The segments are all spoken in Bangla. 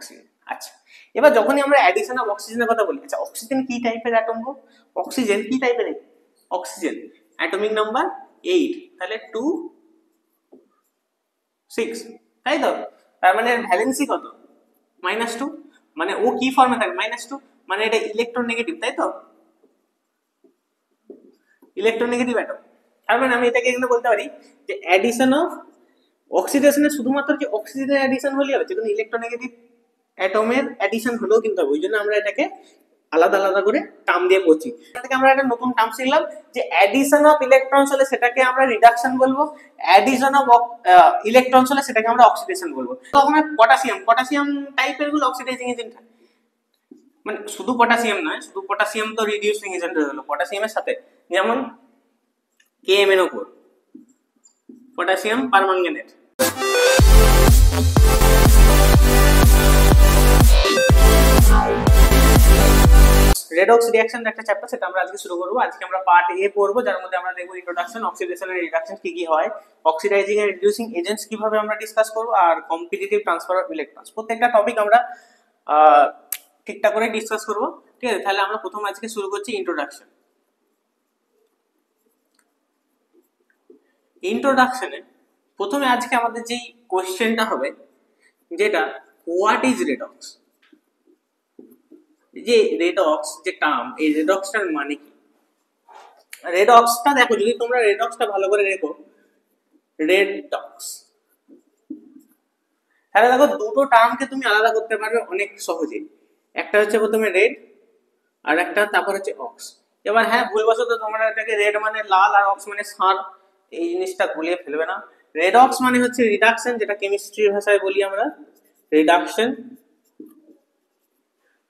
অক্সিজেন। আচ্ছা, এবার যখনই আমরা অ্যাডিশন অফ অক্সিজেনের কথা বলি, আচ্ছা অক্সিজেন কি টাইপের অ্যাটম গো? অক্সিজেন কি টাইপের? অক্সিজেন অ্যাটমিক নাম্বার 8, তাহলে 2 6, তাই তো? তার মানে ভ্যালেন্সি কত? -2, মানে ও কি ফর্মে থাকে? -2, মানে এটা ইলেকট্রোনেগেটিভ, তাই তো? Electronegative atom. তার মানে আমি এটাকে এখানে বলতে পারি যে অ্যাডিশন অফ অক্সিডেশনে শুধুমাত্র যে অক্সিজেনের অ্যাডিশন হলেই হবে, যেখানে ইলেকট্রোনেগেটিভ অ্যাটমের অ্যাডিশন হলেও কিন্তু হবে। ওই জন্য আমরা এটাকে আলাদা আলাদা করে টার্ম দিয়ে পড়ছি। এখান থেকে আমরা একটা নতুন টার্ম শিখলাম যে অ্যাডিশন অফ ইলেকট্রনস হলে সেটাকে আমরা রিডাকশন বলবো, অ্যাডিশন অফ ইলেকট্রনস হলে সেটাকে আমরা অক্সিডেশন বলবো। তখন পটাশিয়াম টাইপের গুলো অক্সিডাইজিং এজেন্ট, মানে শুধু পটাশিয়াম নয়, শুধু পটাশিয়াম তো রিডিউসিং এজেন্ট হলো, পটাশিয়ামের সাথে যেমন KMnO4, potassium permanganate. Redox reaction একটা চ্যাপ্টার, সেটা আমরা আজকে শুরু করব। আজকে আমরা পার্ট এ পড়বো, যার মধ্যে আমরা দেখব ইন্ট্রোডাকশন, অক্সিডেশন এন্ড রিডাকশন কি কি হয়, অক্সিডাইজিং এন্ড রিডিউসিং এজেন্টস কিভাবে আমরা ডিসকাস করব, আর কম্পিটিটিভ ট্রান্সফার অফ ইলেকট্রনস। প্রত্যেকটা টপিক আমরা ঠিকঠাক করে ডিসকাস করব, ঠিক আছে? তাহলে আমরা প্রথম আজকে শুরু করছি ইন্ট্রোডাকশন। ইন্ট্রোডাকশনে প্রথমে আজকে আমাদের যেই কোশ্চেনটা হবে, যেটা হোয়াট ইজ রেডক্স। যে রেডক্স যে টার্ম, এই রেডক্সটার মানে কি? রেডক্সটা দেখো, যদি তোমরা রেডক্সটা ভালো করে দেখো, রেডক্স, তাহলে দেখো দুটো টার্মকে তুমি আলাদা করতে পারবে অনেক সহজে। একটা হচ্ছে প্রথমে রেড, আর একটা তারপর হচ্ছে অক্স। এবার হ্যাঁ, ভুলবশত তোমরা এটাকে রেড মানে লাল আর অক্স মানে ষাঁড়, এই জিনিসটা গুলিয়ে ফেলবে না। রেডক্স মানে হচ্ছে রিডাকশন, যেটা কেমিস্ট্রির ভাষায় বলি আমরা রিডাকশন,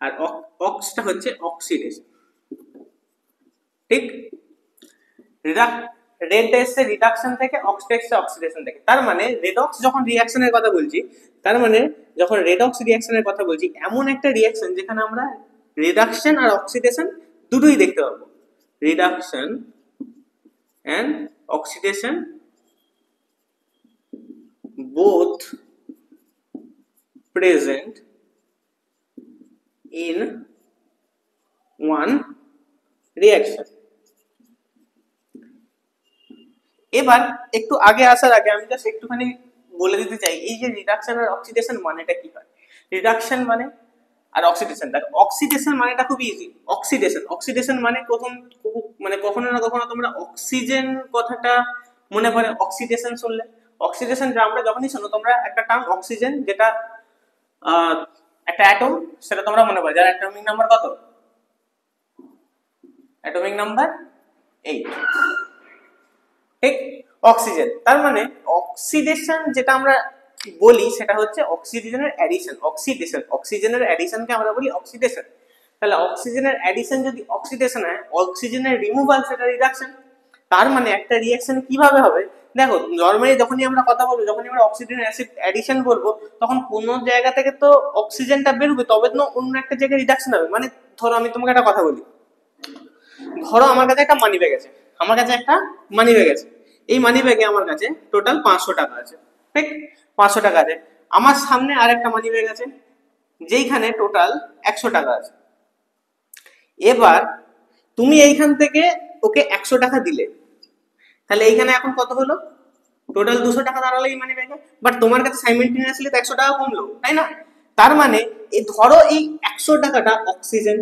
আর অক্সটা হচ্ছে অক্সিডেশন, ঠিক? রেড এসছে রিডাকশন থেকে, অক্সটা এসছে অক্সিডেশন থেকে। তার মানে রেডক্স যখন রিঅ্যাকশনের কথা বলছি, তার মানে যখন রেডক্স রিঅ্যাকশনের কথা বলছি, এমন একটা রিঅ্যাকশন যেখানে আমরা রিডাকশন আর অক্সিডেশন দুটোই দেখতে পাবো। Reduction and oxidation both present in one reaction. এবার একটু আগে আসার আগে আমি জাস্ট একটুখানি বলে দিতে চাই, এই যে রিডাকশন আর অক্সিডেশন মানেটা কি হয়। রিডাকশন মানে আর অক্সিডেশন, দেখো অক্সিডেশন মানেটা খুব ইজি। অক্সিডেশন মানে কখনো না কখনো তোমরা অক্সিজেন কথাটা মনে পড়ে অক্সিডেশন শুনলে। অক্সিডেশন আমরা যখনই শোনো তোমরা একটা টার্ম অক্সিজেন, যেটা একটা অ্যাটম, সেটা তোমরা মনে পড়ে, যার অ্যাটমিক নাম্বার কত? অ্যাটমিক নাম্বার 8, ঠিক? অক্সিজেন, তার মানে অক্সিডেশন যেটা আমরা বলি সেটা হচ্ছে অক্সিজেনের অ্যাডিশন। অক্সিজেনের অ্যাডিশনকে আমরা বলি অক্সিডেশন। তাহলে অক্সিজেনের অ্যাডিশন যদি অক্সিডেশন হয়, অক্সিজেনের রিমুভাল সেটা রিডাকশন। তার মানে একটা রিঅ্যাকশন কিভাবে হবে, দেখো নরমালি যখনই আমরা কথা বলবো, যখনই আমরা অক্সিজেন অ্যাসিড অ্যাডিশন বলবো, তখন কোন জায়গা থেকে তো অক্সিজেনটা বেরোবে, তবে তো অন্য একটা জায়গায় রিডাকশন হবে। মানে ধরো আমি তোমাকে একটা কথা বলি, ধরো আমার কাছে একটা মানি ব্যাগ আছে, এই মানি ব্যাগে আমার কাছে টোটাল 500 টাকা আছে, ঠিক? 500 টাকা আছে। আমার সামনে আরেকটা মানি ব্যাগ আছে, যেইখানে টোটাল 100 টাকা আছে। এবার তুমি এইখান থেকে ওকে 100 টাকা দিলে, তাহলে এইখানে এখন কত হলো? টোটাল 200 টাকা দাঁড়ালো এই মানি ব্যাগে। বাট তোমার কাছে সাইমেলটেনিয়াসলি তো 100 টাকা কমলো, তাই না? তার মানে এই ধরো এই 100 টাকাটা অক্সিজেন,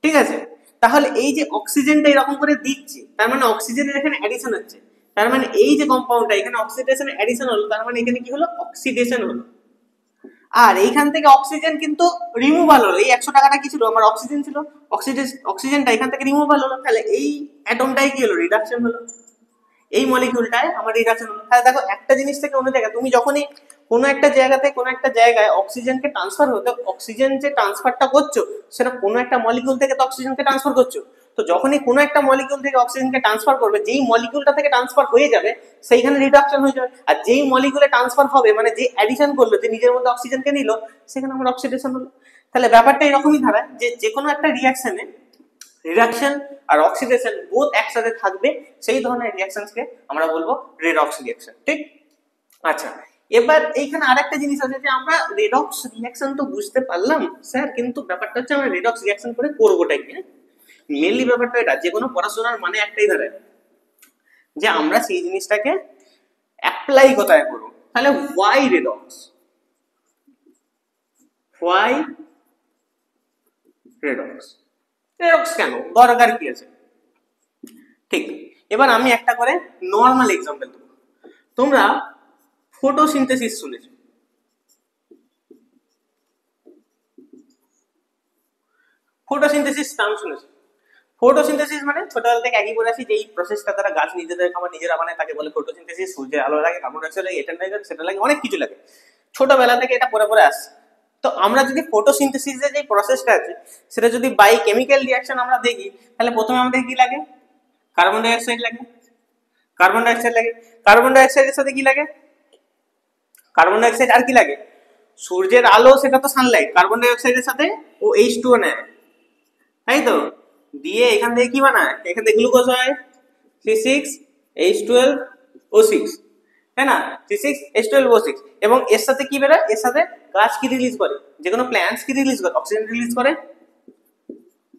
ঠিক আছে? তাহলে এই যে অক্সিজেনটা এরকম করে দিচ্ছি, তার মানে অক্সিজেনের এখানে অ্যাডিশন হচ্ছে। তার মানে এই যে কম্পাউন্ডটা এখানে অক্সিডেশন অ্যাডিশন হলো, তার মানে এখানে কি হলো? অক্সিডেশন হলো। আর এইখান থেকে অক্সিজেন কিন্তু রিমুভাল হলো। এই 100 টাকাটা কি ছিল? আমার অক্সিজেন ছিল, অক্সিজেনটা এখান থেকে রিমুভাল হলো, তাহলে এই অ্যাটমটাই কি হলো? রিডাকশন হলো। এই মলিকিউলটায় আমার রিডাকশন হলো। তাহলে দেখো একটা জিনিস থেকে অন্য জায়গায়, তুমি যখনই কোনো একটা জায়গা থেকে কোনো একটা জায়গায় অক্সিজেনকে ট্রান্সফার হতো, অক্সিজেন যে ট্রান্সফারটা করছো সেটা কোনো একটা মলিকিউল থেকে তো অক্সিজেনকে ট্রান্সফার করছো। তো যখনই কোনো একটা মলিকিউল থেকে অক্সিজেনকে ট্রান্সফার করবে, যেই মলিকিউলটা থেকে ট্রান্সফার হয়ে যাবে সেইখানে রিডাকশন হয়ে যাবে। আর যেই মলিকিউলে ট্রান্সফার হবে, মানে যে অ্যাডিশন করলো, যে নিজের মধ্যে অক্সিজেনকে নিল, সেখানে আমার অক্সিডেশন হলো। তাহলে ব্যাপারটা এরকমই দাঁড়ায় যে কোনো একটা রিঅ্যাকশনে রিডাকশন আর অক্সিডেশন বোথ একসাথে থাকবে, সেই ধরনের রিঅ্যাকশনসকে আমরা বলবো রেডক্স রিঅ্যাকশন, ঠিক? আচ্ছা, এবার এইখানে আরেকটা জিনিস আছে যে আমরা রেডক্স রিঅ্যাকশন তো বুঝতে পারলাম স্যার, কিন্তু ব্যাপারটা হচ্ছে আমরা রেডক্স রিঅ্যাকশন করে করবোটা কি? মেনলি ব্যাপারটা এটা, যে কোনো পড়াশোনার মানে একটাই দাঁড়ায় যে আমরা সেই জিনিসটাকে অ্যাপ্লাই কোথায় করবো। তাহলে why redox, why redox, redox কেন দরকার কি আছে? ঠিক, এবার আমি একটা করে নর্মাল এক্সাম্পল দেবো। তোমরা ফটোসিনথেসিস শুনেছো? ফটোসিনথেসিস নাম শুনেছো? ফটোসিনথেসিস মানে ছোটবেলা থেকে একই করে আসি যে এই প্রসেসটা দ্বারা গাছ নিজেদের খাবার নিজেরা বানায়, তাকে বলে ফটোসিনথেসিস। সূর্যের আলো লাগে, কার্বন ডাইঅক্সাইড লাগে, এটা লাগে সেটা লাগে, অনেক কিছু লাগে, ছোটবেলা থেকে এটা পড়ে পড়ে আসছে। তো আমরা যদি ফটোসিনথেসিসের যে প্রসেসটা আছে সেটা যদি বাই কেমিক্যাল রিঅ্যাকশন আমরা দেখি, তাহলে প্রথমে আমাদের কি লাগে? কার্বন ডাইঅক্সাইড লাগে, কার্বন ডাইঅক্সাইড লাগে, কার্বন ডাইঅক্সাইডের সাথে কি লাগে? কার্বন ডাইঅক্সাইড আর কি লাগে? সূর্যের আলো, সেটা তো সানলাইট, কার্বন ডাইঅক্সাইডের সাথে ও H2O নেয়, তাই তো? দিয়ে এখান থেকে কি বানায়? এখান থেকে গ্লুকোজ হয়, C6H12O6, তাই না? C6H12O6, এবং এর সাথে কি বেরোয়? এর সাথে গাছ কি রিলিজ করে? যে কোনো প্ল্যান্টস কি রিলিজ করে? অক্সিজেন রিলিজ করে,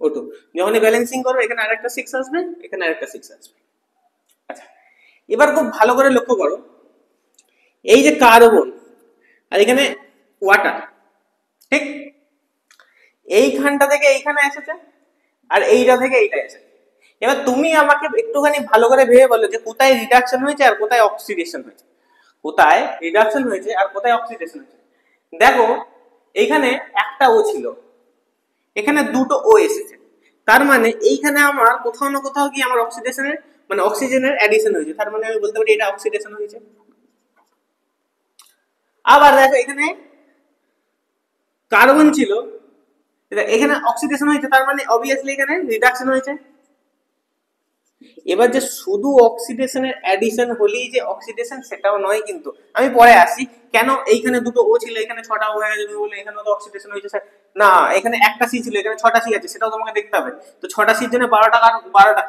O2। যখন ব্যালেন্সিং করো এখানে আরেকটা 6 আসবে, এখানে আরেকটা 6 আসবে। আচ্ছা, এবার খুব ভালো করে লক্ষ্য করো, এই যে কার্বন আর এখানে ওয়াটার, ঠিক এইখানটা থেকে এইখানে এসেছে আর এইটা থেকে এইটা এসেছে। এবার তুমি আমাকে একটুখানি ভালো করে ভেবে বলো যে কোথায় রিডাকশন হয়েছে আর কোথায় অক্সিডেশন হয়েছে, কোথায় রিডাকশন হয়েছে আর কোথায় অক্সিডেশন হয়েছে। দেখো এইখানে একটা ও ছিল, এখানে দুটো ও এসেছে, তার মানে এইখানে আমার কোথাও না কোথাও কি আমার অক্সিডেশনের মানে অক্সিজেনের অ্যাডিশন হয়েছে, তার মানে আমি বলতে পারি এটা অক্সিডেশন হয়েছে। আবার দেখো এখানে কার্বন ছিল, এখানে অক্সিডেশন হয়েছে, তার মানে অবভিয়াসলি এখানে রিডাকশন হয়েছে। এবার যে শুধু অক্সিডেশনের অ্যাডিশন হলেই যে অক্সিডেশন সেটাও নয়, কিন্তু আমি পরে আসি কেন এইখানে দুটো ও ছিল এখানে ছটা ও হয়ে গেছে তুমি বলে এখানে তো অক্সিডেশন হয়েছে স্যার। না, এখানে একটা সি ছিল এখানে ছটা সি আছে, সেটাও তোমাকে দেখতে হবে। তো ছটা সির জন্য 12টা, 12টা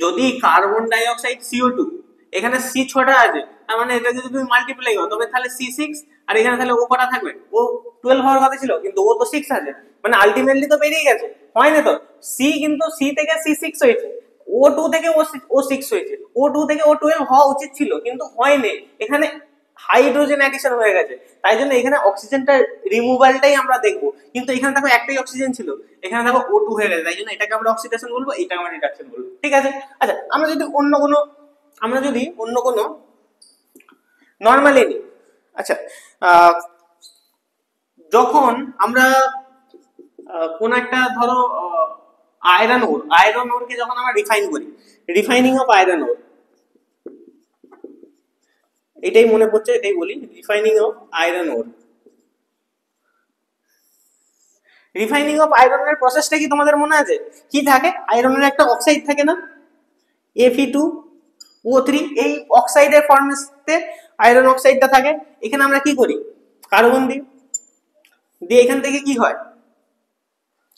যদি কার্বন ডাই অক্সাইড CO2 এখানে সি ছটা আছে, তার মানে এটা যদি তুমি মাল্টিপ্লাই করো তবে তাহলে C6, আর এখানে তাহলে ও কটা থাকবে? ও 12 হওয়ার কথা ছিল, কিন্তু ও তো 6 আছে, মানে আলটিমেটলি তো বেরিয়ে গেছে, হয় না তো? সি কিন্তু সি থেকে C6 হয়েছে, O2 থেকে O6 হয়েছে, O2 থেকে O12 হওয়া উচিত ছিল কিন্তু হয়নি, এখানে হাইড্রোজেন অ্যাডিশন হয়ে গেছে, তাই জন্য এখানে অক্সিজেনটা রিমুভালটাই আমরা দেখবো, কিন্তু এখানে দেখো একটাই অক্সিজেন ছিল, এখানে দেখো O2 হয়ে গেছে, তাই জন্য এটাকে আমরা অক্সিডেশন বলবো, এটাকে আমরা রিডাকশন বলবো, ঠিক আছে? আচ্ছা, আমরা যদি অন্য কোনো নর্মালি নিই। আচ্ছা, যখন আমরা কোন একটা ধরো আয়রন ওরকে যখন আমরা রিফাইন করি, রিফাইনিং অফ আয়রন ওর, এটাই মনে পড়ছে, এটাই বলি, refining of iron or. Refining of আয়রনের প্রসেসটা কি তোমাদের মনে আছে? কি থাকে? আয়রনের একটা অক্সাইড থাকে না, Fe2O3, এই অক্সাইডের ফর্মেতে আয়রন অক্সাইডটা থাকে। এখানে আমরা কি করি? কার্বন দিই, দিয়ে এখান থেকে কি হয়?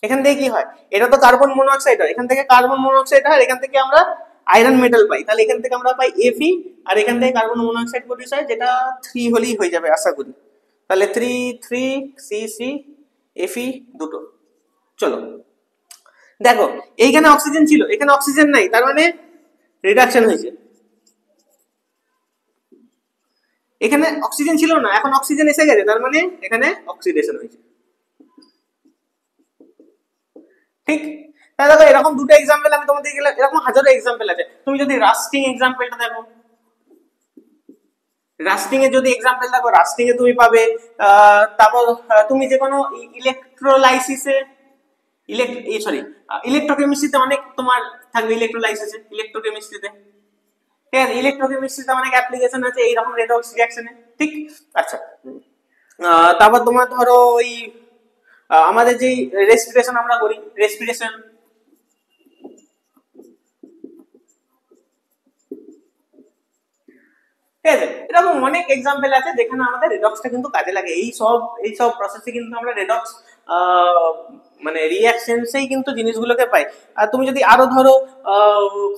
এখান থেকে কি হয়? এটা তো কার্বন মনোঅক্সাইড হয়, এখান থেকে কার্বন মনোঅক্সাইড হয়, এখান থেকে আমরা আয়রন মেটাল পাই, তাহলে এখান থেকে আমরা পাই Fe, আর এখান থেকে কার্বন মনোঅক্সাইড প্রডিউস হয়, যেটা 3 হলেই হয়ে যাবে আশা করি। তাহলে 3 3 CC Fe দুটো। চলো দেখো এইখানে অক্সিজেন ছিল, এখানে অক্সিজেন নাই, তার মানে রিডাকশন হয়েছে। এখানে অক্সিজেন ছিল না, এখন অক্সিজেন এসে গেছে, তার মানে এখানে অক্সিডেশন হয়েছে, ঠিক? তাহলে দেখো এরকম দুটো এক্সাম্পল আমি তোমাদের দিলাম, এরকম হাজারো এক্সাম্পল আছে। তুমি যদি রাস্টিং এক্সাম্পলটা দেখো, রাস্টিং এর যদি এক্সাম্পল দেখো, রাস্টিং এ তুমি পাবে তারপর তুমি যে কোনো ইলেকট্রোলাইসিসে ইলেকট্রোকেমিস্ট্রিতে অনেক তোমার থাকবে, ইলেকট্রোলাইসিসে, ইলেকট্রোকেমিস্ট্রিতে, ঠিক আছে? ইলেকট্রোকেমিস্ট্রিতে অনেক অ্যাপ্লিকেশন আছে এইরকম রেডক্স রিঅ্যাকশনে, ঠিক? আচ্ছা, তারপর তোমার ধরো ওই আমাদের যে রেসপিরেশন আমরা করি, রেসপিরেশন, ঠিক আছে? এরকম অনেক এক্সাম্পল আছে যেখানে আমাদের রেডক্সটা কিন্তু কাজে লাগে। এই সব প্রসেসে কিন্তু আমরা রেডক্স মানে রিঅ্যাকশনসেই কিন্তু জিনিসগুলোকে পাই। আর তুমি যদি আরো ধরো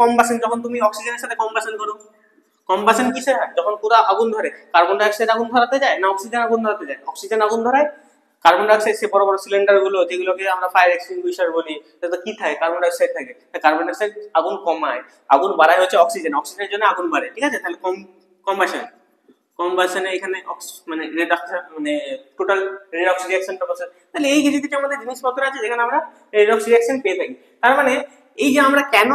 কম্বাসন, যখন তুমি অক্সিজেনের সাথে কম্বাসন করো, কম্বাসন কিসে হয়? যখন পুরো আগুন ধরে, কার্বন ডাই অক্সাইড আগুন ধরাতে যায় না অক্সিজেন আগুন ধরাতে যায়? অক্সিজেন আগুন ধরায়, কার্বন ডাই অক্সাইড সে বড় বড় সিলিন্ডার গুলো যেগুলোকে আমরা ফায়ার এক্সটিংগুইশার বলি, তাতে কি থাকে? কার্বন ডাই অক্সাইড থাকে। কার্বন ডাই অক্সাইড আগুন কমায়, আগুন বাড়ায় হচ্ছে অক্সিজেন, অক্সিজেনের জন্য আগুন বাড়ে, ঠিক আছে? তাহলে কম্বাসন, কম্বাসনে এখানে মানে রিডাকশন, মানে টোটাল রেডক্স রিঅ্যাকশনটা বসে। তাহলে এই কিছু কিছু আমাদের জিনিসপত্র আছে যেখানে আমরা রেডক্স রিঅ্যাকশন পেয়ে থাকি। তার মানে এই যে আমরা কেন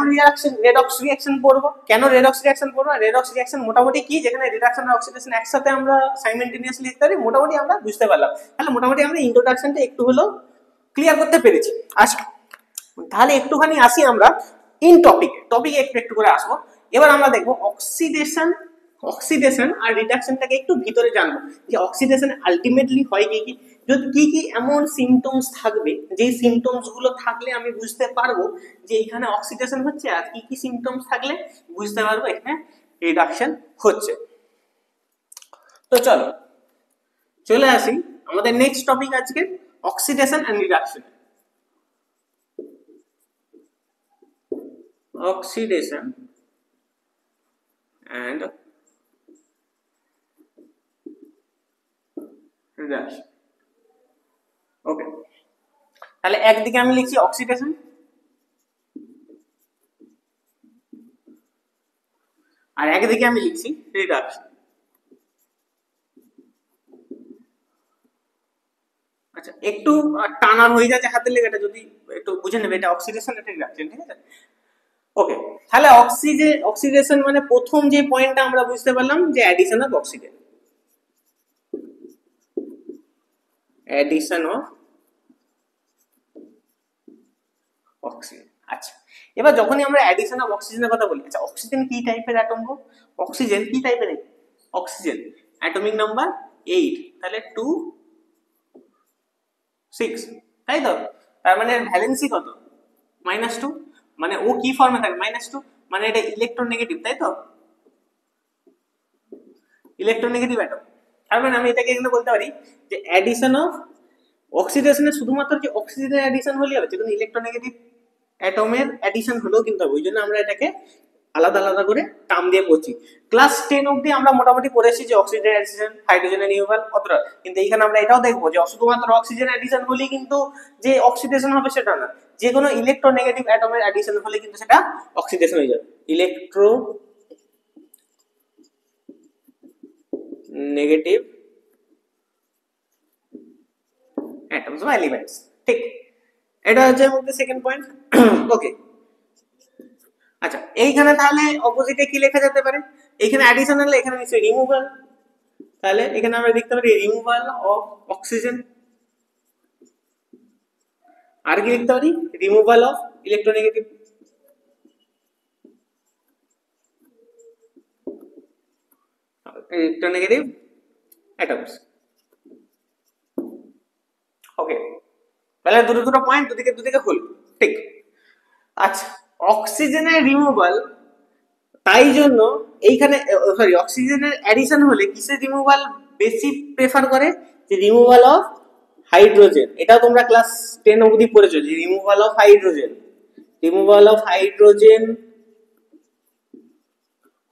রেডক্স রিঅ্যাকশন পড়বো, কেন রেডক্স রিঅ্যাকশন পড়বো, রেডক্স রিঅ্যাকশন মোটামুটি কি, যেখানে রিডাকশন আর অক্সিডেশন একসাথে আমরা সাইমেন্টেনিয়াসলি লিখতে পারি, মোটামুটি আমরা বুঝতে পারলাম। তাহলে মোটামুটি আমরা ইন্ট্রোডাকশনটা একটু হলেও ক্লিয়ার করতে পেরেছি। আচ্ছা, তাহলে একটুখানি আসি আমরা ইন টপিকে একটু একটু করে আসবো। এবার আমরা দেখবো অক্সিডেশন আর রিডাকশনটাকে একটু ভিতরে জানবো, যে অক্সিডেশন আলটিমেটলি হয় কি কি, যদি কি কি এমন সিমটমস থাকবে, যেই সিমটমস গুলো থাকলে আমি বুঝতে পারবো যে এখানে অক্সিডেশন হচ্ছে, আর কি কি সিমটমস থাকলে বুঝতে পারবো এখানে রিডাকশন হচ্ছে। তো চলে আসি আমাদের নেক্সট টপিক আজকে, oxidation and reduction. Oxidation and reduction, okay. তাহলে একদিকে আমি লিখছি অক্সিডেশন, আর একদিকে আমি লিখছি রিডাকশন। আচ্ছা, একটু টানা হয়ে যাচ্ছে হাতের লেখাটা, যদি একটু বুঝে নেবে, এটা অক্সিডেশন, এটা রিডাকশন, ঠিক আছে? ওকে, তাহলে অক্সিডেশন মানে প্রথম যে পয়েন্টটা আমরা বুঝতে পারলাম যে addition of oxygen, addition of oxygen. আচ্ছা, এবার যখনই আমরা অ্যাডিশন অফ অক্সিজেনের কথা বলি, আচ্ছা অক্সিজেন কি টাইপের অ্যাটম গো? অক্সিজেন কি টাইপের? অক্সিজেন অ্যাটমিক নাম্বার 8, তাহলে 2 6, তাই তো? তার মানে ভ্যালেন্সি কত? -2, মানে ও কি ফর্মে থাকে? -2, মানে এটা ইলেকট্রোনেগেটিভ, তাই তো? Electronegative atom. তার মানে আমি এটাকে এখানে বলতে পারি যে অ্যাডিশন অফ অক্সিডেশনে শুধুমাত্র যে অক্সিজেনের অ্যাডিশন হলেই হবে, যেখানে ইলেকট্রোনেগেটিভ অ্যাটমের অ্যাডিশন হলেও কিন্তু হবে। ওই জন্য আমরা এটাকে আলাদা আলাদা করে টার্ম দিয়ে পড়ছি। ক্লাস 10 অবধি আমরা মোটামুটি পড়েছি যে অক্সিজেন অ্যাডিশন, হাইড্রোজেনের রিমুভাল, অতটা। কিন্তু এইখানে আমরা এটাও দেখবো যে শুধুমাত্র অক্সিজেন অ্যাডিশন হলেই কিন্তু যে অক্সিডেশন হবে সেটা না, যে কোনো ইলেকট্রোনেগেটিভ অ্যাটমের অ্যাডিশন হলে কিন্তু সেটা অক্সিডেশন হয়ে যাবে। ইলেকট্রোনেগেটিভ অ্যাটমস বা এলিমেন্টস, ঠিক? এটা হচ্ছে আমাদের সেকেন্ড পয়েন্ট। ওকে, আচ্ছা এইখানে তাহলে অপোজিটে কি লেখা যেতে পারে? এখানে অ্যাডিশন হলে এখানে নিশ্চয়ই রিমুভাল, তাহলে এখানে আমরা লিখতে পারি রিমুভাল অফ অক্সিজেন। আর কি লিখতে পারি? Removal of electronegative. Electronegative atoms, okay. তাহলে দুটো পয়েন্ট, দুদিকে হল, ঠিক? আচ্ছা, অক্সিজেনের রিমুভাল, তাই জন্য এইখানে সরি অক্সিজেনের অ্যাডিশন হলে কিসের রিমুভাল বেশি প্রেফার করে? যে রিমুভাল অফ হাইড্রোজেন। এটাও তোমরা ক্লাস 10 অবধি পড়েছো যে removal of hydrogen, removal of hydrogen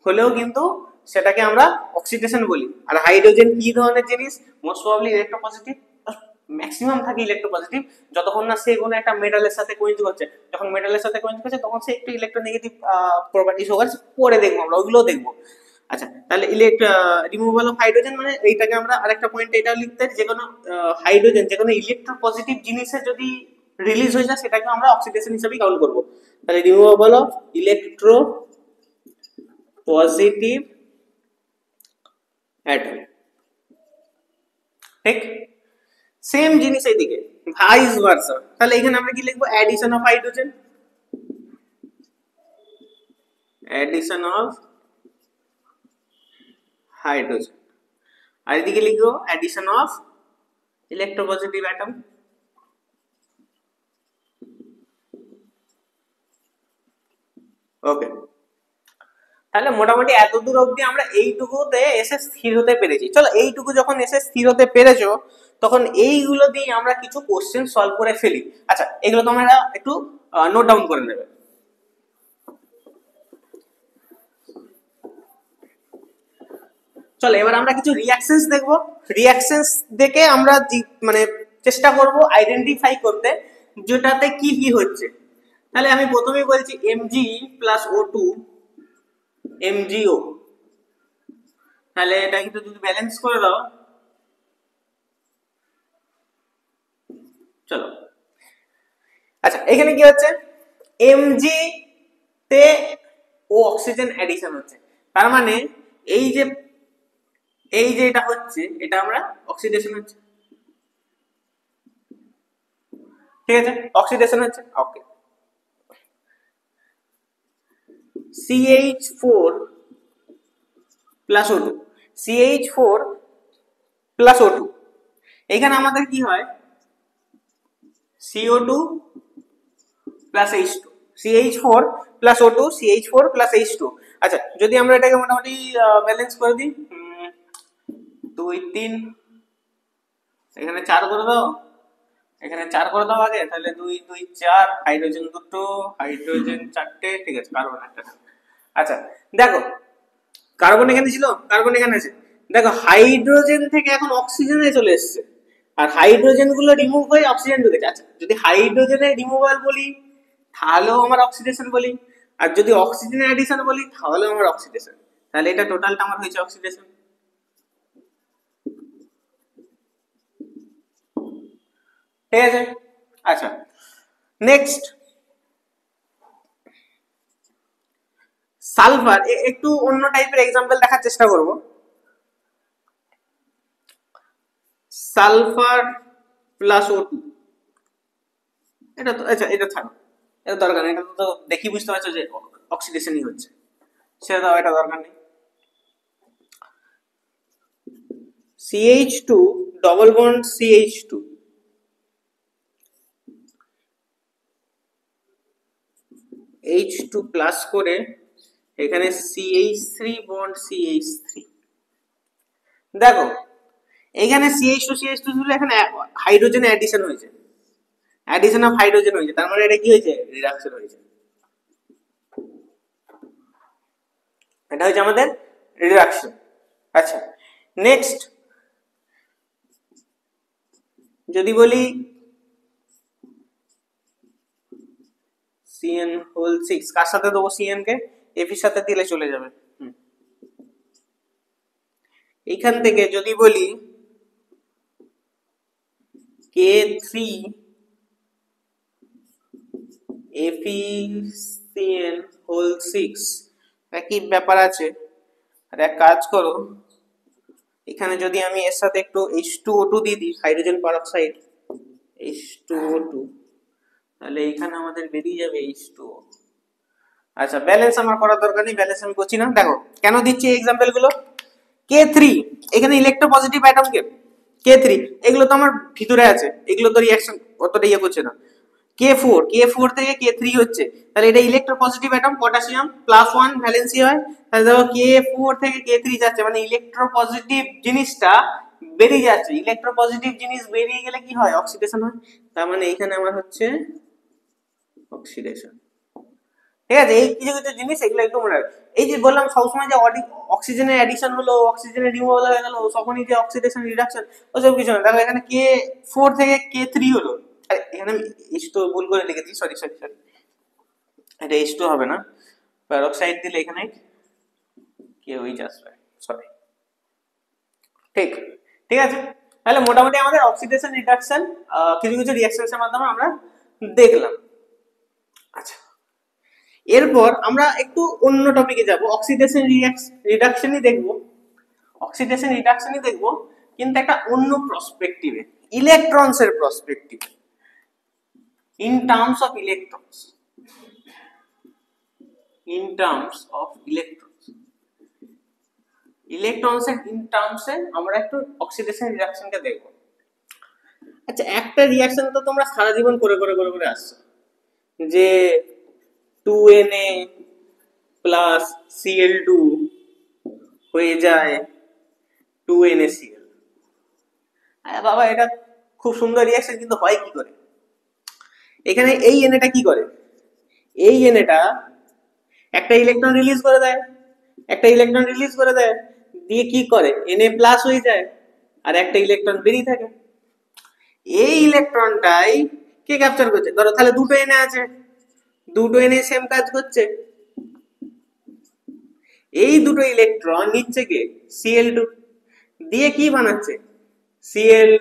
হলেও কিন্তু সেটাকে আমরা অক্সিডেশন বলি। আর হাইড্রোজেন কি ধরনের জিনিস? মোস্ট প্রবাবলি ইলেকট্রোপজিটিভ, ম্যাক্সিমাম থাকে ইলেকট্রোপজিটিভ, যতক্ষণ না সে কোনো একটা মেটালের সাথে কোইন্স করছে। যখন মেটালের সাথে কোইন্স করছে তখন সে একটু ইলেকট্রোনেগেটিভ প্রপার্টিজ হোক, পরে দেখবো আমরা, ওইগুলোও দেখবো। আচ্ছা, তাহলে রিমুভাল অফ হাইড্রোজেন মানে এইটাকে আমরা আরেকটা পয়েন্ট এটাও লিখতে পারি, যে কোনো হাইড্রোজেন, যে কোনো ইলেকট্রোপজিটিভ জিনিসে যদি রিলিজ হয়ে যায় সেটাকে আমরা অক্সিডেশন হিসেবে কাউন্ট করবো। তাহলে removal of electropositive atom, ঠিক? সেম জিনিস এইদিকে ভাইস ভার্সা। তাহলে এখানে আমরা কি লিখবো? Addition of hydrogen, addition of hydrogen, আর এদিকে লিখবো addition of electropositive atom. Okay, তাহলে মোটামুটি এত দূর অবধি আমরা এইটুকুতে এসে স্থির হতে পেরেছি। চলো, এইটুকু যখন এসে স্থির হতে পেরেছো তখন এইগুলো দিয়ে আমরা কিছু কোশ্চেন সলভ করে ফেলি। আচ্ছা, এগুলো তোমরা একটু নোট ডাউন করে নেবে। চলো এবার আমরা কিছু রিঅ্যাকশনস দেখবো। রিঅ্যাকশনস দেখে আমরা মানে চেষ্টা করব আইডেন্টিফাই করতে যেটাতে কি কি হচ্ছে। তাহলে আমি প্রথমেই বলছি Mg প্লাস O2 MgO, তাহলে এটা কিন্তু যদি ব্যালেন্স করে দাও, চলো আচ্ছা এখানে কি হচ্ছে Mg তে ও অক্সিজেন অ্যাডিশন হচ্ছে, তার মানে এই যে এটা হচ্ছে এটা আমরা অক্সিডেশন হচ্ছে, ঠিক আছে অক্সিডেশন হচ্ছে। ওকে CH4 plus O2, CH4 plus O2, এখানে আমাদের কি হয় CO2 plus H2, CH4 plus O2 CH4 plus H2। আচ্ছা যদি আমরা এটাকে মোটামুটি ব্যালেন্স করে দিই, 2 3, এখানে 4 করে দাও, এখানে 4 করে দাও আগে, তাহলে 2 2 4, হাইড্রোজেন দুটো, হাইড্রোজেন 4টে, ঠিক আছে কার্বন একটা। আচ্ছা দেখো কার্বন এখানে ছিল, কার্বন এখানে আছে, দেখো হাইড্রোজেন থেকে এখন অক্সিজেনে চলে এসেছে, আর হাইড্রোজেন গুলো রিমুভ হয়ে অক্সিজেন ঢুকেছে। আচ্ছা যদি হাইড্রোজেনের রিমুভাল বলি তাহলেও আমার অক্সিডেশন বলি, আর যদি অক্সিজেনের অ্যাডিশন বলি তাহলেও আমার অক্সিডেশন, তাহলে এটা টোটালটা আমার হয়েছে অক্সিডেশন, ঠিক আছে। আচ্ছা নেক্সট সালফার, একটু অন্য টাইপের এক্সাম্পল দেখার চেষ্টা করব। সালফার প্লাস O2, এটা তো আচ্ছা এটা থাক, এটা দরকার নেই, এটা তো দেখি বুঝতে পারছো যে অক্সিডেশনই হচ্ছে, সেটা দাও, এটা দরকার নেই। CH2 double bond CH2, H2 plus করে এখানে CH3 বন্ড CH3, দেখো এখানে CH2 CH2 ছিল, এখানে হাইড্রোজেন অ্যাডিশন হয়েছে, অ্যাডিশন অফ হাইড্রোজেন হয়েছে, তার মানে এটা কি হয়েছে রিডাকশন হয়েছে, এটা হচ্ছে আমাদের রিডাকশন। আচ্ছা নেক্সট যদি বলি CN হোল 6, কার সাথে দেবো CN কে, F এর সাথে দিলে চলে যাবে। এইখান থেকে যদি বলি K3 FeCN হোল 6, একই ব্যাপার আছে। আর এক কাজ করো, এখানে যদি আমি এর সাথে একটু H2O2 দিয়ে দিই, হাইড্রোজেন পারঅক্সাইড H2O2, তাহলে এখানে আমাদের বেরিয়ে যাবে H2O। আচ্ছা ব্যালেন্স আমার করার দরকার নেই, ব্যালেন্স আমি করছি না। দেখো কেন দিচ্ছি এই এক্সাম্পল গুলো, K3 এখানে ইলেকট্রোপজিটিভ অ্যাটম K3, এগুলো তো আমার ভিতরে আছে, এগুলো তো রিঅ্যাকশন অতটা ইয়ে করছে না। K4 থেকে K3 হচ্ছে, তাহলে এটা ইলেকট্রোপজিটিভ অ্যাটম, পটাশিয়াম +1 ভ্যালেন্সি হয়, তাহলে দেখো K4 থেকে K3 যাচ্ছে, মানে ইলেকট্রোপজিটিভ জিনিসটা বেরিয়ে যাচ্ছে, ইলেকট্রোপজিটিভ জিনিস বেরিয়ে গেলে কি হয় অক্সিডেশন হয়, তার মানে এখানে আমার হচ্ছে অক্সিডেশন, ঠিক আছে। এই কিছু কিছু জিনিস এগুলো একটু মনে রাখবে। এই যে বললাম সবসময় যে অক্সিজেনের অ্যাডিশন হলো, অক্সিজেনের রিমুভাল হয়ে গেল, তখনই যে অক্সিডেশন রিডাকশন, ওসব কিছু না। দেখো এখানে K4 থেকে K3 হলো, এখানে আমি H2 ভুল করে লিখেছি, সরি, এটা H2 হবে না, প্যারক্সাইড দিলে এখানে KOH আসবে, সরি, ঠিক ঠিক আছে। তাহলে মোটামুটি আমাদের অক্সিডেশন রিডাকশন কিছু কিছু রিঅ্যাকশনের মাধ্যমে আমরা দেখলাম। আচ্ছা এরপর আমরা একটু অন্য টপিকে যাব, অক্সিডেশন রিডাকশনই দেখব, অক্সিডেশন রিডাকশনই দেখব, কিন্তু একটা অন্য পার্সপেক্টিভে, ইলেকট্রনস এর perspective, in terms of electrons, in terms of electrons, electrons এর ইন টার্মসে আমরা একটু অক্সিডেশন রিডাকশনকে দেখব। আচ্ছা একটা রিঅ্যাকশন তো তোমরা সারা জীবন করে করে করে করে আসছো, যে 2Na প্লাস Cl2 হয়ে যায় 2NaCl, বাবা এটা খুব সুন্দর রিঅ্যাকশন, কিন্তু হয় কি করে, এখানে এই এনএটা কি করে, এই এনএটা একটা ইলেকট্রন রিলিজ করে দেয়, একটা ইলেকট্রন রিলিজ করে দেয়, দিয়ে কি করে Na প্লাস হয়ে যায় আর একটা ইলেকট্রন বেরিয়ে থাকে। এই ইলেকট্রনটাই কে ক্যাপচার করছে? ধরো তাহলে দুটো Na আছে, দুটো Na সেম কাজ করছে, এই দুটো ইলেকট্রন নিচ্ছে কে Cl2 দিয়ে কি বানাচ্ছে Cl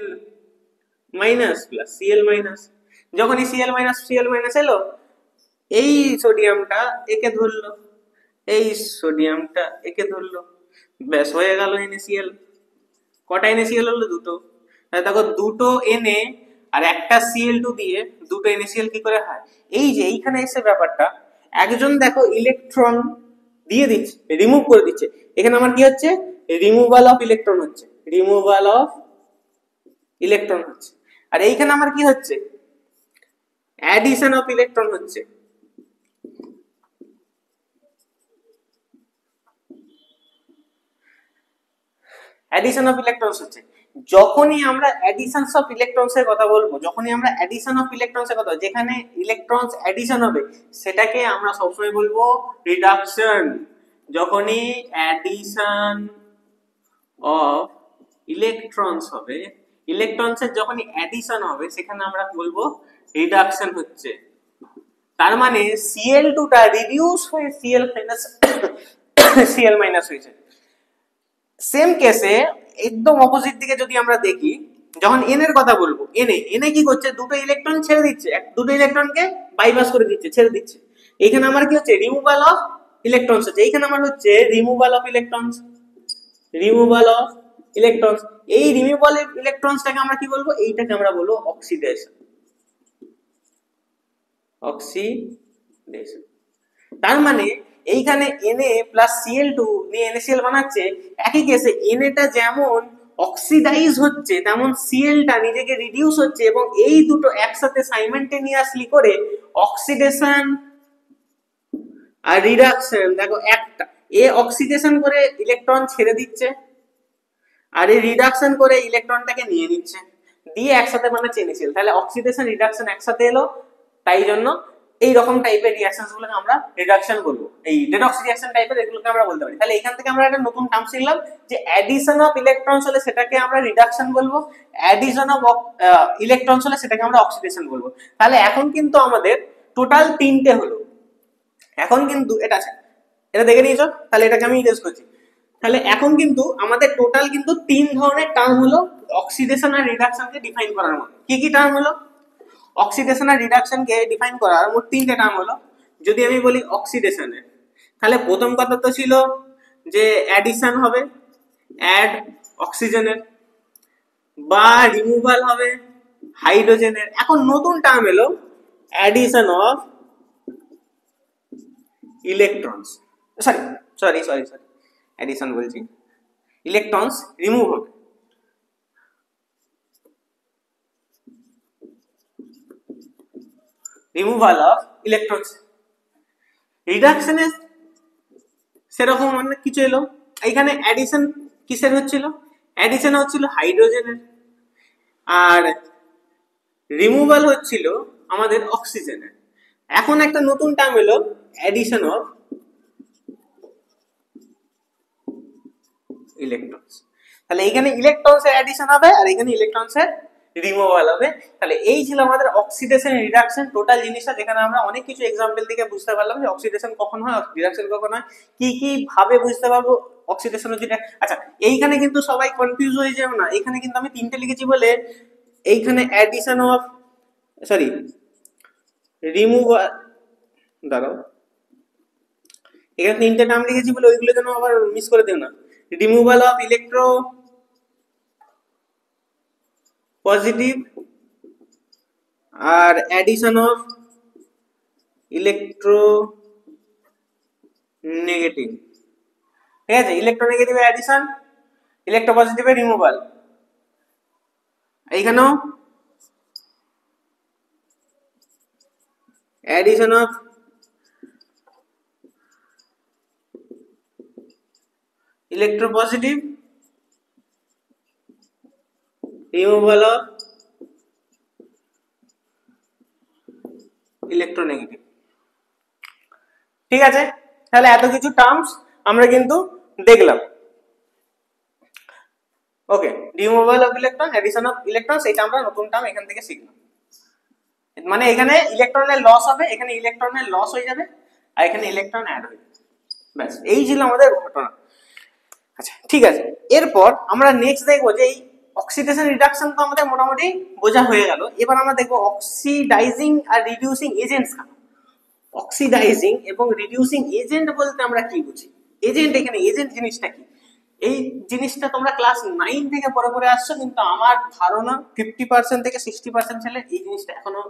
minus plus Cl minus. যখন এই Cl মাইনাস এলো, এই সোডিয়ামটা একে ধরলো, এই সোডিয়ামটা একে ধরলো, ব্যাস হয়ে গেল NaCl। কটা NaCl হলো? দুটো। তাহলে দেখো দুটো Na আর একটা Cl2 দিয়ে দুটো NaCl কি করে হয়? এই যে এইখানে এসে ব্যাপারটা, একজন দেখো ইলেকট্রন দিয়ে দিচ্ছে, রিমুভ করে দিচ্ছে, এখানে আমার কি হচ্ছে? রিমুভাল অফ ইলেকট্রন হচ্ছে, রিমুভাল অফ ইলেকট্রন হচ্ছে। আর এইখানে আমার কি হচ্ছে? অ্যাডিশন অফ ইলেকট্রন হচ্ছে। অ্যাডিশন অফ ইলেকট্রনস হচ্ছে। যখনই আমরা অ্যাডিশনস অফ ইলেকট্রনস এর কথা বলবো, যখনই আমরা অ্যাডিশন অফ ইলেকট্রনস এর কথা, যেখানে ইলেকট্রনস অ্যাডিশন হবে সেটাকে আমরা সবসময় বলবো রিডাকশন। যখনই অ্যাডিশন অফ ইলেকট্রনস হবে, ইলেকট্রনস এর যখনই অ্যাডিশন হবে সেখানে আমরা বলবো রিডাকশন হচ্ছে। তার মানে Cl2 টা রিডিউস হয়ে Cl মাইনাস হয়েছে। সেম কেসে একদম অপোজিট দিকে যদি আমরা দেখি, যখন n এর কথা বলবো, na কি করছে? দুটো ইলেকট্রন ছেড়ে দিচ্ছে, দুটো ইলেকট্রনকে বাইপাস করে দিচ্ছে, ছেড়ে দিচ্ছে। এখানে আমার কি হচ্ছে? রিমুভাল অফ ইলেকট্রনস হচ্ছে। এখানে আমার হচ্ছে removal of electrons, removal of electrons. এই রিমুভাল ইলেকট্রনসটাকে আমরা কি বলবো? এইটাকে আমরা বলবো অক্সিডেশন, অক্সিডেশন। তার মানে এইখানে Na প্লাস Cl2 নিয়ে NaCl বানাচ্ছে, একই কেসে Na টা যেমন অক্সিডাইজ হচ্ছে তেমন Cl টা নিজেকে রিডিউস হচ্ছে, এবং এই দুটো একসাথে সাইমেন্টেনিয়াসলি করে অক্সিডেশন আর রিডাকশন। দেখো একটা অক্সিডেশন করে ইলেকট্রন ছেড়ে দিচ্ছে, আর এই রিডাকশন করে ইলেকট্রনটাকে নিয়ে নিচ্ছে, দিয়ে একসাথে বানাচ্ছে NaCl। তাহলে অক্সিডেশন রিডাকশন একসাথে এলো, তাই জন্য এই রকম টাইপের রিঅ্যাকশনস গুলোকে আমরা রিডাকশন বলবো। এই রেডক্স রিঅ্যাকশন টাইপের এগুলোকে আমরা বলতে পারি। তাহলে এখান থেকে আমরা একটা নতুন টার্ম শিখলাম যে অ্যাডিশন অফ ইলেকট্রনস হলে সেটাকে আমরা রিডাকশন বলবো, অ্যাডিশন অফ ইলেকট্রনস হলে সেটাকে আমরা অক্সিডেশন বলবো। তাহলে এখন কিন্তু আমাদের টোটাল তিনটে হলো। এখন কিন্তু এটা আছে, এটা দেখে নিয়েছো, তাহলে এটাকে আমি ইরেজ করছি। তাহলে এখন কিন্তু আমাদের টোটাল কিন্তু তিন ধরনের টার্ম হলো অক্সিডেশন আর রিডাকশনকে ডিফাইন করার মতো। কি কি টার্ম হলো? অক্সিডেশন আর রিডাকশনকে ডিফাইন করার মোট তিনটে টার্ম হলো। যদি আমি বলি অক্সিডেশনের, তাহলে প্রথম কথা তো ছিল যে অ্যাডিশন হবে, অ্যাড অক্সিজেনের, বা রিমুভাল হবে হাইড্রোজেনের। এখন নতুন টার্ম এলো addition of electrons, sorry sorry sorry sorry addition বলছি, ইলেকট্রনস রিমুভ হবে। Removal of electrons. রিডাকশনে সেরকম অনেক কিছু এলো। এইখানে অ্যাডিশন কিসের হচ্ছিল? অ্যাডিশন হচ্ছিল হাইড্রোজেনের, আর রিমুভাল হচ্ছিল আমাদের অক্সিজেনের। এখন একটা নতুন টার্ম এলো অ্যাডিশন অফ ইলেকট্রনস। তাহলে এইখানে ইলেকট্রনস এর অ্যাডিশন হবে আর এখানে ইলেকট্রনস এর রিমুভাল হবে। তাহলে এই ছিল আমাদের অক্সিডেশন রিডাকশন টোটাল জিনিসটা, যেখানে আমরা অনেক কিছু এক্সাম্পল থেকে বুঝতে পারলাম যে অক্সিডেশন কখন হয়, রিডাকশন কখন হয়, কি কি ভাবে বুঝতে পারবো অক্সিডেশন হচ্ছে। আচ্ছা, এইখানে কিন্তু সবাই কনফিউজ হয়ে যাও না, এখানে কিন্তু আমি তিনটে লিখেছি বলে এইখানে অ্যাডিশন অফ সরি রিমুভাল, দাঁড়াও, এখানে তিনটে নাম লিখেছি বলে ওইগুলো যেন আবার মিস করে দেও না। রিমুভাল অফ ইলেকট্রো পজিটিভ আর অ্যাডিশন অফ ইলেকট্রো নেগেটিভ। ঠিক আছে, electronegative addition, electropositive এর রিমুভাল। এইখানেও addition of electropositive, removal of electronegative. ঠিক আছে, তাহলে এত কিছু টার্মস আমরা কিন্তু দেখলাম। Okay, removal of electron, addition of electron, এটা আমরা নতুন টার্ম এখান থেকে শিখলাম। মানে এখানে ইলেকট্রনের লস হবে, এখানে ইলেকট্রনের লস হয়ে যাবে, আর এখানে ইলেকট্রন অ্যাড হয়ে যাবে। ব্যাস এই ছিল আমাদের ঘটনা। আচ্ছা ঠিক আছে, এরপর আমরা নেক্সট দেখবো যে এই অক্সিডেশন রিডাকশন তো আমাদের মোটামুটি বোঝা হয়ে গেল। এবার আমরা দেখবো অক্সিডাইজিং আর রিডিউসিং এজেন্টস। অক্সিডাইজিং এবং রিডিউসিং এজেন্ট বলতে আমরা কি বুঝি? এজেন্ট, এখানে এজেন্ট জিনিসটা কি? এই জিনিসটা তোমরা ক্লাস 9 থেকে পড়ে পড়ে আসছো, কিন্তু আমার ধারণা 50% থেকে 60% ছেলে এই জিনিসটা এখনো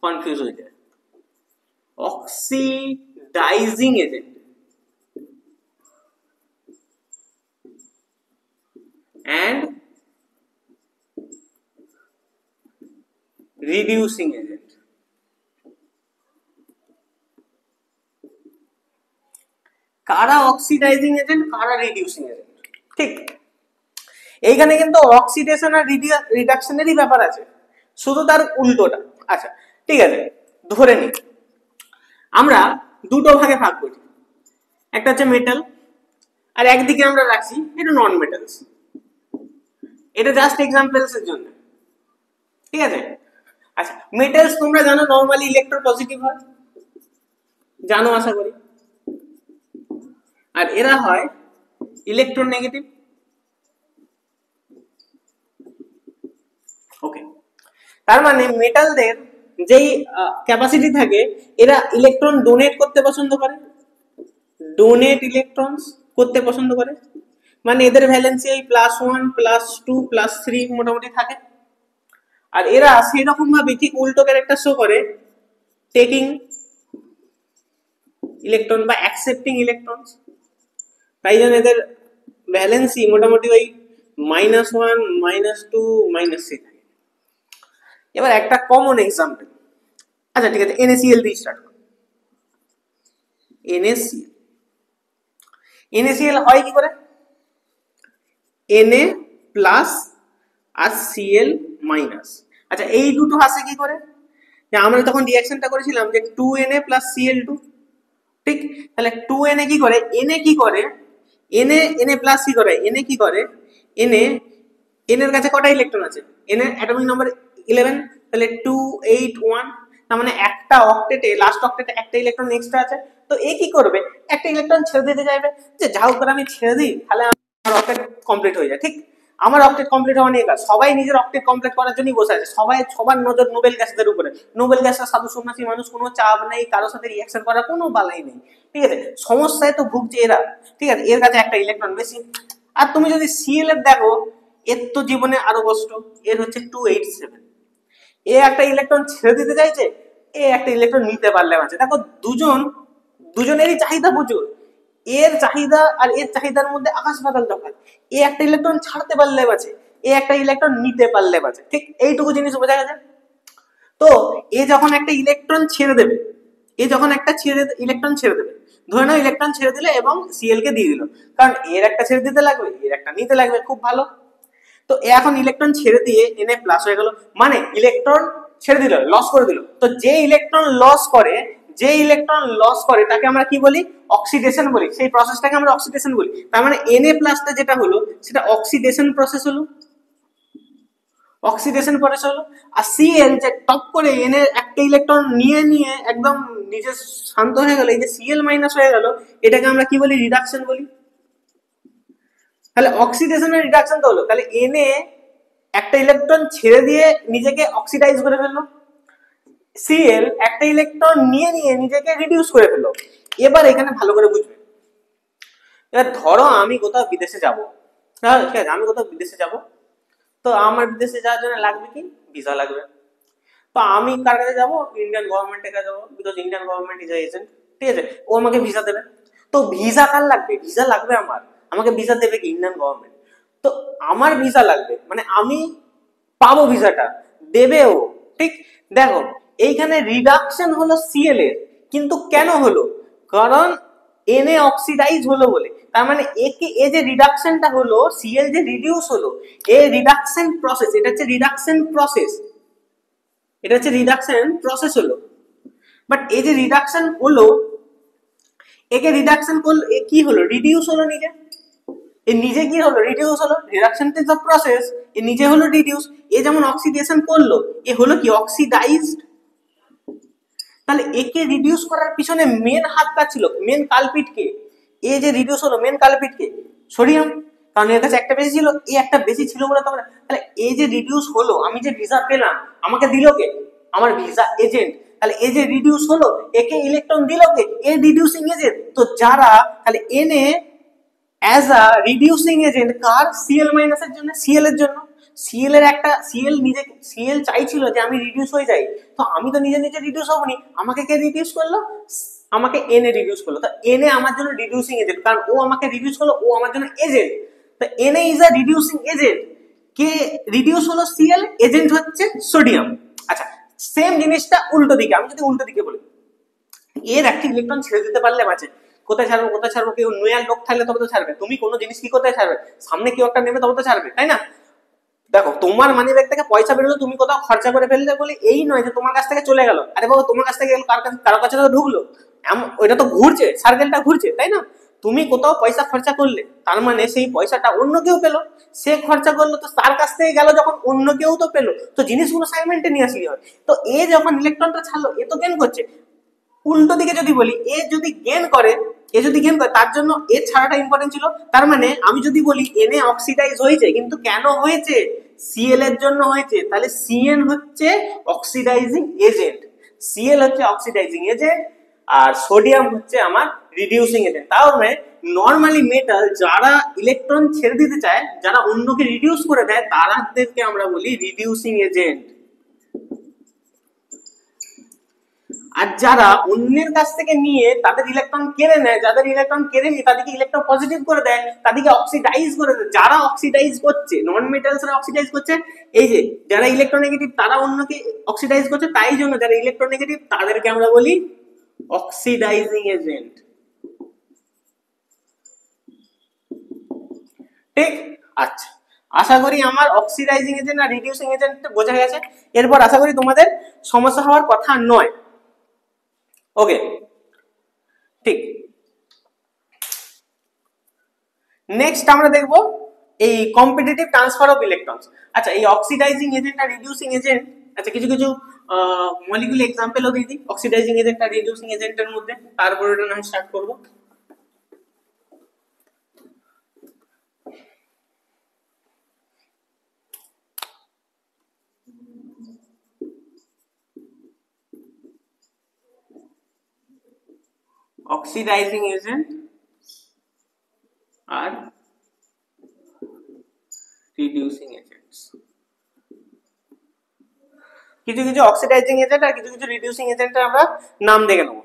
কনফিউজ হয়ে যায়। Oxidising agent and reducing agent, কারা অক্সিডাইজিং এজেন্ট, কারা রিডিউসিং এজেন্ট? ঠিক এইখানে কিন্তু অক্সিডেশন আর রিডাকশনেরই ব্যাপার আছে, শুধু তার উল্টোটা। আচ্ছা ঠিক আছে, ধরে নি আমরা দুটো ভাগে ভাগ করি, একটা হচ্ছে মেটাল আর একদিকে আমরা রাখছি এটা নন মেটালস। এটা জাস্ট এক্সাম্পলস এর জন্য, ঠিক আছে? আচ্ছা মেটালস তোমরা জানো নরমালি ইলেকট্রোপজিটিভ হয়, জানো আশা করি, আর এরা হয় ইলেকট্রোনেগেটিভ। ওকে, তার মানে মেটালদের যেই ক্যাপাসিটি থাকে, এরা ইলেকট্রন ডোনেট করতে পছন্দ করে, ডোনেট ইলেকট্রনস করতে পছন্দ করে, মানে এদের ভ্যালেন্সি এই +1 +2 +3 মোটামুটি থাকে। আর এরা সেই রকম ভাবে ঠিক উল্টো ক্যারেক্টার শো করে, টেকিং ইলেকট্রন বা অ্যাকসেপ্টিং ইলেকট্রনস। তাই জন্য এদের ভ্যালেন্সি মোটামুটি ওই -1 -2 -3 থাকে। এবার একটা কমন এক্সাম্পল, আচ্ছা ঠিক আছে, NaCl দিয়ে স্টার্ট করো। NaCl হয় কি করে? Na প্লাস আর Cl মাইনাস। আচ্ছা এই দুটো আসে কি করে? আমরা তখন রিঅ্যাকশনটা করেছিলাম যে 2Na প্লাস Cl2, ঠিক? তাহলে 2Na কি করে, Na কি করে, Na প্লাস কি করে, Na কি করে, Na এর কাছে কটা ইলেকট্রন আছে? Na অ্যাটমিক নাম্বার 11, তাহলে 2 8 1, তার মানে একটা অক্টেটে, লাস্ট অক্টেটে একটা ইলেকট্রন এক্সট্রা আছে। তো এ কি করবে, একটা ইলেকট্রন ছেড়ে দিতে চাইবে, যে যাও করে আমি ছেড়ে দিই, তাহলে আমার অক্টেট কমপ্লিট হয়ে যায়। ঠিক, আমার অক্টেট কমপ্লিট হওয়া নিয়ে কাজ, সবাই নিজের অক্টেট কমপ্লিট করার জন্যই বসে আছে, সবার নজর নোবেল গ্যাসের উপরে। নোবেল গ্যাসের সাধু সন্ন্যাসী মানুষ, কোনো চাপ নেই, কারোর সাথে রিঅ্যাকশন করার কোনো বালাই নেই, ঠিক আছে? সমস্যায় তো ভুগছে এরা, ঠিক আছে? এর কাছে একটা ইলেকট্রন বেশি। আর তুমি যদি Cl এর দেখো, এর তো জীবনে আরো কষ্ট, এর হচ্ছে 287। এ একটা ইলেকট্রন ছেড়ে দিতে চাইছে, এ একটা ইলেকট্রন নিতে পারলে আছে। দেখো দুজনেরই চাহিদা প্রচুর, এর চাহিদা আর এর চাহিদার মধ্যে আকাশ পাতাল তফাৎ। এ একটা ইলেকট্রন ছাড়তে পারলে বাঁচে, এ একটা ইলেকট্রন নিতে পারলে বাঁচে, ঠিক এইটুকু জিনিস বোঝা গেছে। তো এ যখন একটা ইলেকট্রন ছেড়ে দেবে, ইলেকট্রন ছেড়ে দেবে, ধরে নাও ইলেকট্রন ছেড়ে দিলে এবং Cl কে দিয়ে দিল, কারণ এর একটা ছেড়ে দিতে লাগবে, এর একটা নিতে লাগবে, খুব ভালো। তো এখন ইলেকট্রন ছেড়ে দিয়ে Na প্লাস হয়ে গেল, মানে ইলেকট্রন ছেড়ে দিল, লস করে দিল। তো যে ইলেকট্রন লস করে তাকে আমরা কি বলি, অক্সিডেশন বলি। সেই প্রসেসটাকে আমরা অক্সিডেশন বলি। তার মানে Na প্লাসটা যেটা হলো সেটা অক্সিডেশন প্রসেস হলো, অক্সিডেশন প্রসেস হলো। আর Cl যে টপ করে Na একটা ইলেকট্রন নিয়ে একদম নিজে শান্ত হয়ে গেল, এই যে Cl মাইনাস হয়ে গেল, এটাকে আমরা কি বলি, রিডাকশন বলি। তাহলে অক্সিডেশন আর রিডাকশন তো হলো, তাহলে Na একটা ইলেকট্রন ছেড়ে দিয়ে নিজেকে অক্সিডাইজ করে ফেললো, Cl একটা ইলেকট্রন নিয়ে নিজেকে রিডিউস করে ফেললো। এবার এখানে ভালো করে বুঝবে, এবার ধরো আমি কোথাও বিদেশে যাব, ঠিক আছে, আমি কোথাও বিদেশে যাব, তো আমার বিদেশে যাওয়ার জন্য লাগবে কি, ভিসা লাগবে। তো আমি কার কাছে যাবো, ইন্ডিয়ান গভর্নমেন্টের কাছে যাবো, because Indian government is agent, ঠিক আছে? ও আমাকে ভিসা দেবে। তো ভিসা কার লাগবে, ভিসা লাগবে আমাকে ভিসা দেবে কি, ইন্ডিয়ান গভর্নমেন্ট। তো আমার ভিসা লাগবে, মানে আমি পাবো ভিসাটা, দেবেও, ঠিক? দেখো এইখানে রিডাকশন হলো Cl এর, কিন্তু কেন হলো, কারণ Na অক্সিডাইজ হলো বলে। তার মানে এ যে রিডাকশনটা হলো, Cl যে রিডিউস হলো, এ রিডাকশন প্রসেস, এটা হচ্ছে রিডাকশন প্রসেস হলো। বাট এই যে রিডাকশন হলো, একে রিডাকশন করলো, কি হলো, রিডিউস হলো নিজে। এ নিজে কি হলো, রিডিউস হলো, রিডাকশন ইজ দ্য প্রসেস, এ নিজে হলো রিডিউস। এ যেমন অক্সিডেশন করলো, এ হলো কি অক্সিডাইজড। তাহলে একে রিডিউস করার পিছনে মেন হাত কার ছিল, মেন কালপিট কে? এ যে রিডিউস হলো মেন কালপিট কে? সোডিয়াম, কারণ এর কাছে একটা বেশি ছিল, এ একটা বেশি ছিল বলে তখন। তাহলে এ যে রিডিউস হলো, আমি যে ভিসা পেলাম, আমাকে দিল কে? আমার ভিসা এজেন্ট। তাহলে এ যে রিডিউস হলো, একে ইলেকট্রন দিল কে? এ রিডিউসিং এজেন্ট। তো যারা, তাহলে এনে as a reducing agent car? CL minus এর জন্য, সিএল এর জন্য। সিএল এর একটা, সিএল নিজে, সিএল চাইছিল যে আমি রিডিউস হয়ে যাই, তো আমি তো নিজে নিজে রিডিউস হবনি, আমাকে কে রিডিউস করলো? আমাকে এন এ রিডিউস করলো। তো এন এ আমার জন্য রিডিউসিং এজেন্ট, কারণ ও আমাকে রিডিউস করলো, ও আমার জন্য এজেন্ট। তো N A is a reducing agent. K reduce হলো? সিএল, এজেন্ট হচ্ছে সোডিয়াম। আচ্ছা, সেম জিনিসটা উল্টো দিকে, আমি যদি উল্টো দিকে বলি, এর একটা ইলেকট্রন ছেড়ে দিতে পারলে বাঁচে। কোথায় ছাড়বো, কোথায় ছাড়বো? কেউ নয়ার লোক থাকলে তবে তো ছাড়বে। তুমি কোনো জিনিস কি কোথায় ছাড়বে? সামনে কেউ একটা নেবে তবে তো ছাড়বে, তাই না? দেখো, তোমার মানি ব্যাগ থেকে পয়সা বেরোলো, তুমি কোথাও খরচা করে ফেললে বলে এই নয় যে তোমার কাছ থেকে চলে গেল। আরে বাবা, তোমার কাছ থেকে কারো কাছে তো ঢুকলো, ওইটা তো ঘুরছে, সার্কেলটা ঘুরছে, তাই না? তুমি কোথাও পয়সা খরচা করলে, তার মানে সেই পয়সাটা অন্য কেউ পেলো। সে খরচা করলো, তো তার কাছ থেকে গেল যখন, অন্য কেউ তো পেলো। তো জিনিসগুলো সাইমেন্টেনিয়াসলি হয়। তো এ যখন ইলেকট্রনটা ছাড়লো, এ তো গেন করছে। উল্টো দিকে যদি বলি, এ যদি গেন করে, তার জন্য এ ছাড়াটা ইম্পর্টেন্ট ছিল। তার মানে আমি যদি বলি এনে অক্সিডাইজ হয়েছে, কিন্তু কেন হয়েছে? সিএল এর জন্য হয়েছে। তাহলে সিএন হচ্ছে অক্সিডাইজিং এজেন্ট, সিএল হচ্ছে অক্সিডাইজিং এজেন্ট, আর সোডিয়াম হচ্ছে আমার রিডিউসিং এজেন্ট। তাহলে নর্মালি মেটাল যারা ইলেকট্রন ছেড়ে দিতে চায়, যারা অন্যকে রিডিউস করে দেয়, তাদেরকে আমরা বলি রিডিউসিং এজেন্ট। আর যারা অন্যের কাছ থেকে নিয়ে তাদের ইলেকট্রন কেড়ে নেয়, যাদের ইলেকট্রন কেড়ে নিয়ে তাদেরকে ইলেকট্রন পজিটিভ করে দেয়, তাদেরকে অক্সিডাইজ করে দেয়। যারা অক্সিডাইজ করছে, নন মেটালসরা অক্সিডাইজ করছে, এই যে যারা ইলেকট্রোনেগেটিভ তারা অন্যকে অক্সিডাইজ করছে, তাই জন্য যারা ইলেকট্রোনেগেটিভ তাদেরকে আমরা বলি অক্সিডাইজিং এজেন্ট। ঠিক? আচ্ছা, আশা করি আমার অক্সিডাইজিং এজেন্ট আর রিডিউসিং এজেন্ট বোঝা গেছে। এরপর আশা করি তোমাদের সমস্যা হওয়ার কথা নয়। ওকে, ঠিক। নেক্সট আমরা দেখব এই কম্পিটিটিভ ট্রান্সফার অফ ইলেকট্রনস। আচ্ছা, এই অক্সিডাইজিং এজেন্ট আর রিডিউসিং এজেন্ট, আচ্ছা কিছু কিছু মলিকুলার এক্সাম্পলও দিয়ে দিই অক্সিডাইজিং এজেন্ট আর রিডিউসিং এজেন্টের মধ্যে, তারপর এটা না স্টার্ট করব। অক্সিডাইজিং এজেন্ট আর রিডিউসিং এজেন্টস, কিছু কিছু অক্সিডাইজিং এজেন্ট আর কিছু কিছু রিডিউসিং এজেন্টের আমরা নাম দেখে নেব।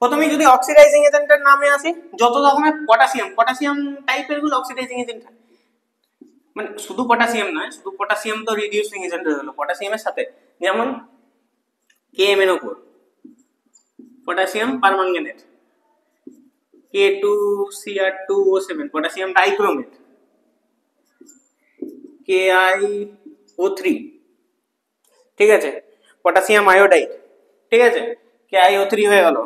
প্রথমে যদি অক্সিডাইজিং এজেন্টের নামে আসি, যত রকমের পটাশিয়াম টাইপের গুলো অক্সিডাইজিং এজেন্ট, মানে শুধু পটাশিয়াম নয়, শুধু পটাশিয়াম তো রিডিউসিং এজেন্ট হলো, পটাশিয়ামের সাথে যেমন KMnO4, potassium permanganate, K2Cr2O7, potassium dichromate, KiO3, ঠিক আছে, পটাশিয়াম আয়োডাইড, ঠিক আছে, KiO3 হয়ে গেল,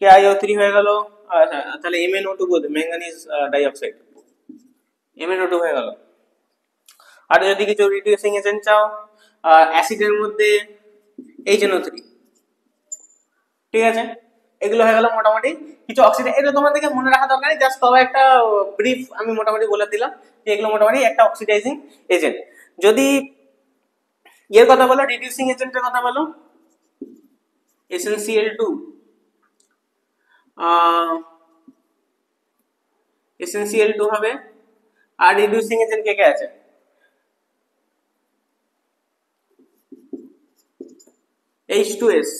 KiO3 হয়ে গেল। আচ্ছা, তাহলে MnO2 বলতে ম্যাঙ্গানিজ ডাইঅক্সাইড, MnO2 হয়ে গেল। আর যদি কিছু রিডিউসিং এজেন্ট চাও, অ্যাসিডের মধ্যে HNO3, ঠিক আছে, এগুলো হয়ে গেল মোটামুটি কিছু অক্সিডাইজ। এটা তোমাদেরকে মনে রাখা দরকার নেই, জাস্ট তবে একটা ব্রিফ আমি মোটামুটি বলে দিলাম যে এগুলো মোটামুটি একটা অক্সিডাইজিং এজেন্ট। যদি এর কথা বলো, রিডিউসিং এজেন্টের কথা বলো, SnCl2, SnCl2 হবে। আর রিডিউসিং এজেন্ট কে কে আছে? H2S,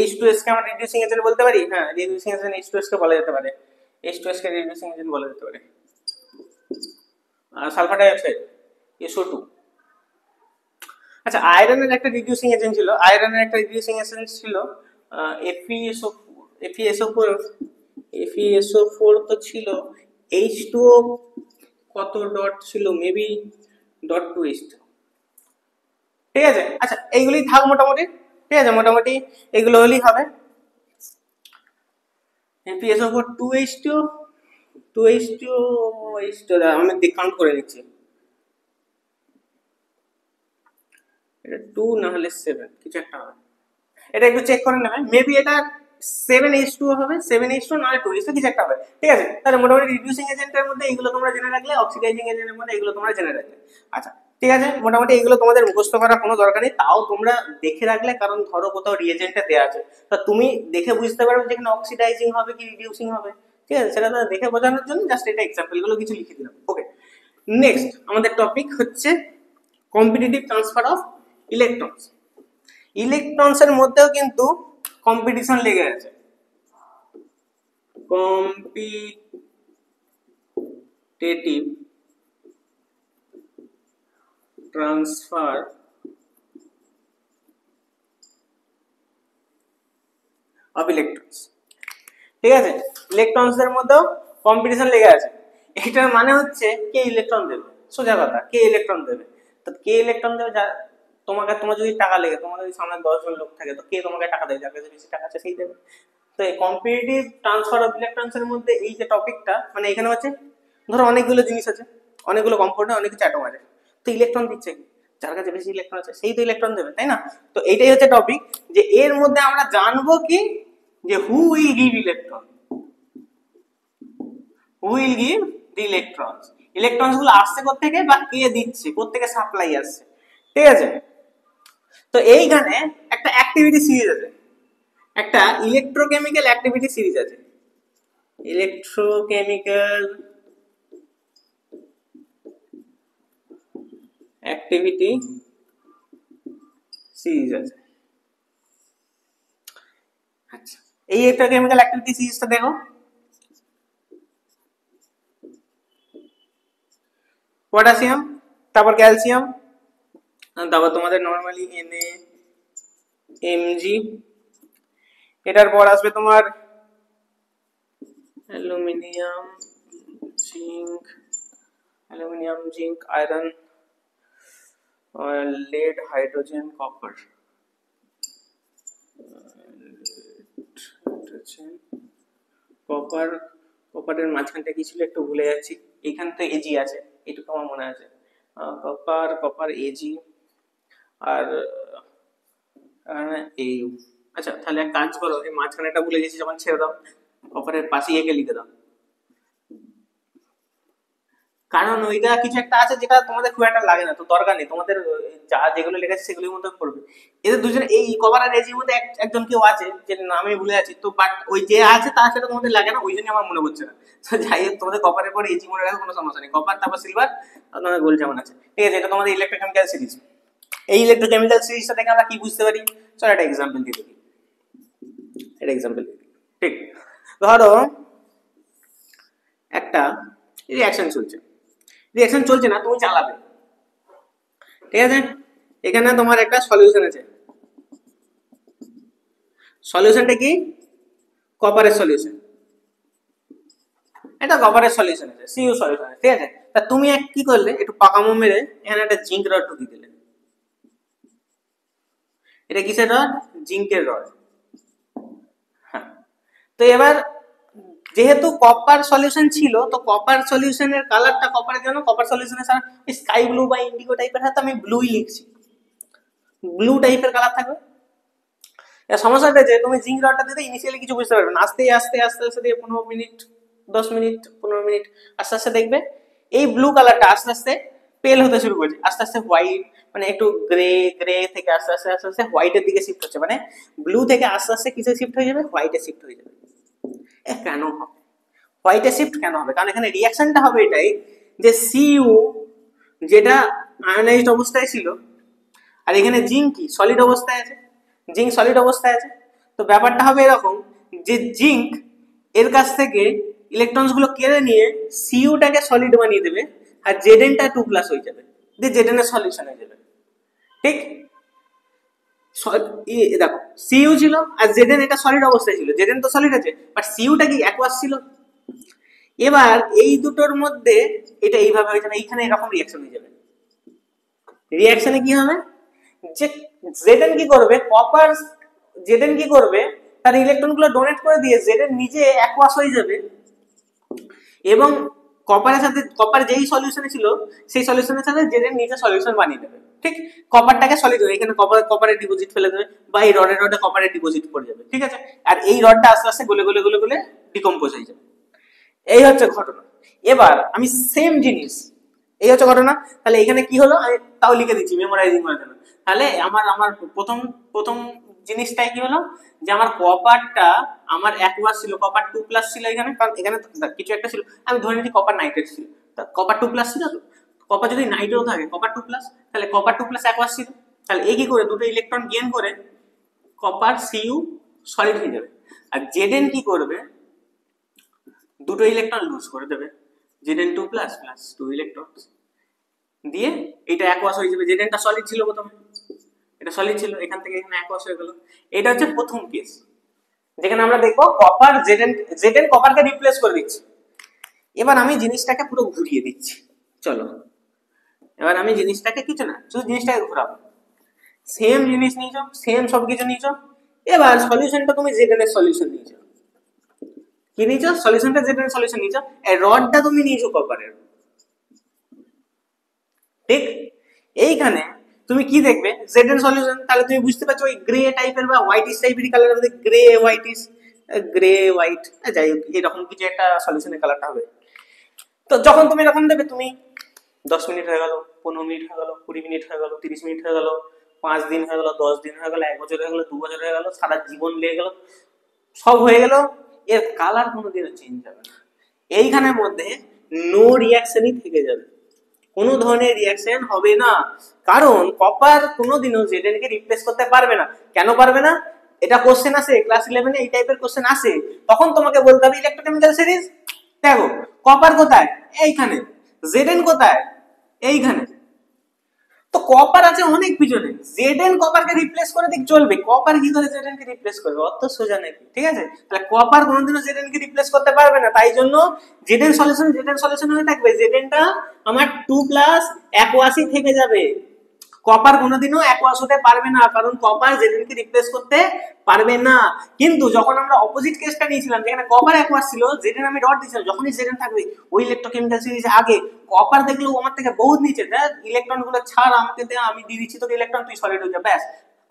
H2S কে আমরা রিডিউসিং এজেন্ট বলতে পারি। হ্যাঁ, রিডিউসিং এজেন্ট H2S কে বলা যেতে পারে, H2S কে রিডিউসিং এজেন্ট বলা যেতে পারে। আর সালফার ডাই অক্সাইড SO2। আচ্ছা, আয়রনের একটা রিডিউসিং এজেন্ট ছিল, FeSO4 তো ছিল। H2O কত ডট ছিল? মেবি .2H2, ঠিক আছে। আচ্ছা, এইগুলি থাক মোটামুটি, ঠিক আছে, মোটামুটি এগুলো হলেই হবে। FeSO4 2H2, 2:2 আমি কাউন্ট করে নিচ্ছি, এটা 2 না হলে 7 কিছু একটা হবে, এটা একটু চেক করে নেবে, মেবি এটা 7:2 হবে, 7:2 না হলে 2:2 কিছু একটা হবে, ঠিক আছে। তাহলে মোটামুটি রিডিউসিং এজেন্টের মধ্যে এইগুলো তোমরা জেনে রাখলে, অক্সিডাইজিং এজেন্টের মধ্যে এইগুলো তোমরা জেনে রাখলে। আচ্ছা ঠিক আছে, মোটামুটি এইগুলো তোমাদের মুখস্থ করার কোনো দরকার নেই, তাও তোমরা দেখে রাখলে, কারণ ধরো কোথাও রিএজেন্টে দেওয়া আছে, তা তুমি দেখে বুঝতে পারবে যেখানে অক্সিডাইজিং হবে কি রিডিউসিং হবে, ঠিক আছে, সেটা দেখে বোঝানোর জন্য জাস্ট এটা এক্সাম্পল গুলো কিছু লিখে দিলাম। ওকে, নেক্সট আমাদের টপিক হচ্ছে competitive transfer of electrons. Electrons এর মধ্যেও কিন্তু কম্পিটিশন লেগে আছে, কম্পিটিটিভ ট্রান্সফার অফ ইলেকট্রনস, ঠিক আছে, ইলেকট্রনস এর মধ্যেও কম্পিটিশন লেগে আছে। এটার মানে হচ্ছে কে ইলেকট্রন দেবে, সোজা কথা, কে ইলেকট্রন দেবে, তো কে ইলেকট্রন দেবে, তোমাকে, তোমার যদি টাকা লেগে, তোমার যদি সামনে 10 জন লোক থাকে, তো কে তোমাকে টাকা দেবে, যার কাছে বেশি টাকা আছে সেই দেবে। তো এই কম্পিটিটিভ ট্রান্সফার অফ ইলেকট্রনস এর মধ্যে এই যে টপিকটা, মানে এখানে হচ্ছে ধরো অনেকগুলো জিনিস আছে, অনেকগুলো কম্পাউন্ডে অনেক কিছু অ্যাটম আছে, তো ইলেকট্রন দিচ্ছে কি, যার কাছে বেশি ইলেকট্রন আছে সেই তো ইলেকট্রন দেবে, তাই না। তো এইটাই হচ্ছে টপিক, যে এর মধ্যে আমরা জানবো কি, যে who will give electron, who will give the electrons, electrons গুলো আসছে কোত্থেকে বা কে দিচ্ছে, কোত্থেকে সাপ্লাই আসছে, ঠিক আছে। তো এইখানে একটা অ্যাক্টিভিটি সিরিজ আছে, একটা ইলেকট্রোকেমিক্যাল অ্যাক্টিভিটি সিরিজ আছে, ইলেকট্রোকেমিক্যাল অ্যাক্টিভিটি সিরিজ আছে। আচ্ছা, এই ইলেকট্রোকেমিক্যাল অ্যাক্টিভিটি সিরিজটা দেখো, পটাশিয়াম, তারপর ক্যালসিয়াম, তারপর তোমাদের নরমালি NaMg, এটার পর আসবে তোমার aluminium, zinc, iron, lead, hydrogen, copper, কপারের মাঝখানটা কি ছিল একটু ভুলে যাচ্ছি, এখানে তো এজি আছে, এটুকু আমার মনে আছে, কপার এজি, আর এই, আচ্ছা তাহলে এক কাজ করো, এই মাঝখানেটা ভুলে গেছি যখন ছেড়ে দাও, কপারের পাশে একে লিখে দাও, কারণ ওইটা কিছু একটা আছে যেটা তোমাদের খুব একটা লাগে না, তো দরকার নেই, তোমাদের যা যেগুলো লেখা সেগুলোর মধ্যে পড়বে। এদের দুজন, এই কভার আর এজির মধ্যে একজন কেউ আছে যে নামে ভুলে আছি, তো বাট ওই যে আছে তার সাথে তোমাদের লাগে না, ওই জন্য আমার মনে পড়ছে না। তো যাই হোক, তোমাদের কপারের পরে এজি মনে রাখার কোনো সমস্যা নেই, কপার তারপর সিলভার, তোমাদের গোল্ড যেমন আছে, ঠিক আছে। এটা তোমাদের ইলেকট্রোকেমিক্যাল সিরিজ। এই ইলেকট্রোকেমিক্যাল সিরিজটা থেকে আমরা কি বুঝতে পারি, চলো একটা এক্সাম্পল দিয়ে দিই, এটা এক্সাম্পল দিয়ে দিই, ঠিক, ধরো একটা রিঅ্যাকশন চলছে, রিঅ্যাকশন চলছে না, তুমি চালাবে, ঠিক আছে। এখানে তোমার একটা সলিউশন আছে, সলিউশনটা কি, কপারের সলিউশন, এটা কপারের সলিউশন আছে, সিইউ সলিউশন আছে, ঠিক আছে। তা তুমি এক কি করলে, একটু পাকামো মেরে এখানে একটা জিঙ্ক রড ঢুকিয়ে দিলে, এটা কিসের রড, জিঙ্কের রড, হ্যাঁ। তো এবার যেহেতু কপার সলিউশন ছিল, তো কপার সলিউশনের কালারটা, কপারের জন্য কপার সলিউশনের সাথে স্কাই ব্লু বা ইন্ডিগো টাইপের, হাতে আমি ব্লুই লিখছি, ব্লু টাইপের কালার থাকবে। সমস্যাটা যে তুমি জিঙ্ক রডটা দিতে ইনিশিয়ালি কিছু বুঝতে পারবে না, আস্তে আস্তে আস্তে আস্তে দিয়ে 15 মিনিট, 10 মিনিট, 15 মিনিট আস্তে আস্তে দেখবে এই ব্লু কালারটা আস্তে আস্তে পেল হতে শুরু করছে, আস্তে আস্তে হোয়াইট, মানে একটু গ্রে গ্রে থেকে আস্তে আস্তে আস্তে আস্তে হোয়াইটের দিকে শিফট হচ্ছে, মানে ব্লু থেকে আস্তে আস্তে কিসে শিফট হয়ে যাবে, হোয়াইটে শিফট হয়ে যাবে। কেন হবে হোয়াইটে শিফট, কেন হবে, কারণ এখানে রিঅ্যাকশনটা হবে এটাই, যে সিইউ যেটা আয়োনাইজড অবস্থায় ছিল, আর এখানে জিঙ্ক কি সলিড অবস্থায় আছে, জিঙ্ক সলিড অবস্থায় আছে, তো ব্যাপারটা হবে এরকম, যে জিঙ্ক এর কাছ থেকে ইলেকট্রনস গুলো কেড়ে নিয়ে সিইউটাকে সলিড বানিয়ে দেবে, আর জেডএনটা 2+ হয়ে যাবে, দিয়ে জেডএন এর সলিউশন হয়ে যাবে, ঠিক। দেখো সিইউ ছিল আর জেডএন, এটা সলিড অবস্থায় ছিল, জেডএন তো সলিড আছে, বাট সিইউটা কি অ্যাকুয়াস ছিল। এবার এই দুটোর মধ্যে এটা এইভাবে হয়ে যাবে, এইখানে এরকম রিঅ্যাকশন হয়ে যাবে, রিঅ্যাকশনে কি হবে, যে জেডএন কি করবে, কপার জেডএন কি করবে, তার ইলেকট্রন গুলো ডোনেট করে দিয়ে জেডএন নিজে অ্যাকুয়াস হয়ে যাবে, এবং কপারের সাথে কপার যেই সলিউশনে ছিল সেই সলিউশনের সাথে জেডেন নিচে সলিউশন বানিয়ে দেবে, ঠিক? কপারটাকে সলিড হবে, এখানে কপারের ডিপোজিট ফেলে দেবে বা এই রডে কপারের ডিপোজিট পড়ে যাবে, ঠিক আছে? আর এই রডটা আস্তে আস্তে গলে গলে গলে গলে ডিকম্পোজ হয়ে যাবে। এই হচ্ছে ঘটনা। এবার আমি সেম জিনিস, এই হচ্ছে ঘটনা। তাহলে এখানে কি হলো আমি তাও লিখে দিচ্ছি মেমোরাইজিং করার জন্য। তাহলে আমার প্রথম প্রথম জিনিসটাই কি হলো যে আমার কপারটা আমার অ্যাকুয়াস ছিল, কপার 2+ ছিল এখানে, কারণ এখানে কিছু একটা ছিল, আমি ধরে নিচ্ছি কপার নাইট্রেট ছিল, কপার 2+ ছিল। তো কপার যদি নাইট্রেটও থাকে কপার 2+, তাহলে কপার 2+ অ্যাকুয়াস ছিল। তাহলে এই কি করে দুটো ইলেকট্রন গেইন করে কপার Cu সলিড হয়ে যাবে। আর Zn কি করবে, দুটো ইলেকট্রন লুজ করে দেবে, Zn2+ প্লাস 2 ইলেকট্রন দিয়ে এটা অ্যাকুয়াস হয়ে যাবে। Znটা সলিড ছিল প্রথমে, এটা সলিড ছিল, এখান থেকে এখানে অ্যাকুয়াস হয়ে গেল। এটা হচ্ছে প্রথম কেস, যেখানে আমরা দেখবো কপার Zn কপারকে রিপ্লেস করে দিচ্ছে। এবার আমি জিনিসটাকে পুরো ঘুরিয়ে দিচ্ছি, চলো এবার আমি জিনিসটাকে কিছু না শুধু জিনিসটাকে ঘোরাবো, সেম জিনিস নিয়েছো, সেম সবকিছু নিয়েছো, এবার সলিউশনটা তুমি Zn এর সলিউশন নিয়েছো, কি নিয়েছো সলিউশনটা Zn এর সলিউশন নিয়েছো, এই রডটা তুমি নিয়েছো কপারের, ঠিক? এইখানে তুমি কি দেখবে Zn সলিউশন, তাহলে তুমি বুঝতে পারছো ওই গ্রে টাইপের বা হোয়াইটিশ টাইপের কালারের মধ্যে গ্রে হোয়াইট যাই হোক এরকম কিছু একটা সলিউশনের কালারটা হবে। তো যখন তুমি এরকম দেবে, তুমি 10 মিনিট হয়ে গেল, 15 মিনিট হয়ে গেল, 20 মিনিট হয়ে গেল, 30 মিনিট হয়ে গেল, 5 দিন হয়ে গেল, 10 দিন হয়ে গেল, 1 বছর হয়ে গেল, 2 বছর হয়ে গেল, সারা জীবন লেগে গেল, সব হয়ে গেল, এর কালার কোনোদিনও চেঞ্জ হবে না। এইখানের মধ্যে নো রিয়াকশনই থেকে যাবে, কোনো ধরনের রিয়াকশন হবে না, কারণ কপার কোনোদিনও Zn কে রিপ্লেস করতে পারবে না। কেন পারবে না? এটা কোশ্চেন আসে ক্লাস 11 এ, এই টাইপের কোশ্চেন আসে, তখন তোমাকে বলতে হবে ইলেকট্রোকেমিক্যাল সিরিজ, দেখো কপার কোথায়, এইখানে, Zn কোথায়, এইখানে। তো কপার আছে অনেক পিছনে, Zn কপারকে রিপ্লেস করে দিক চলবে, কপার কি করে Zn কে রিপ্লেস করবে, অত সোজা নাকি, ঠিক আছে? তাহলে কপার কোনোদিনও Zn কে রিপ্লেস করতে পারবে না, তাই জন্য Zn সলিউশন হয়ে থাকবে, Znটা আমার 2+ অ্যাকুয়াসই থেকে যাবে, কপার কোনোদিনও অ্যাকুয়াস হতে পারবে না, কারণ কপার Zn কে রিপ্লেস করতে পারবে না। কিন্তু যখন আমরা অপোজিট কেসটা নিয়েছিলাম, যেখানে কপার অ্যাকুয়াস ছিল, Zn আমি ডট দিয়েছিলাম, যখনই Zn থাকবে ওই ইলেকট্রোকেমিক্যাল সিরিজে আগে কপার দেখলেও আমার থেকে বহুত নিচে, দেখ ইলেকট্রন গুলো ছাড় আমাকে দে, আমি দিয়ে দিচ্ছি তোকে ইলেকট্রন, তুই সলিড হয়ে যা, ব্যাস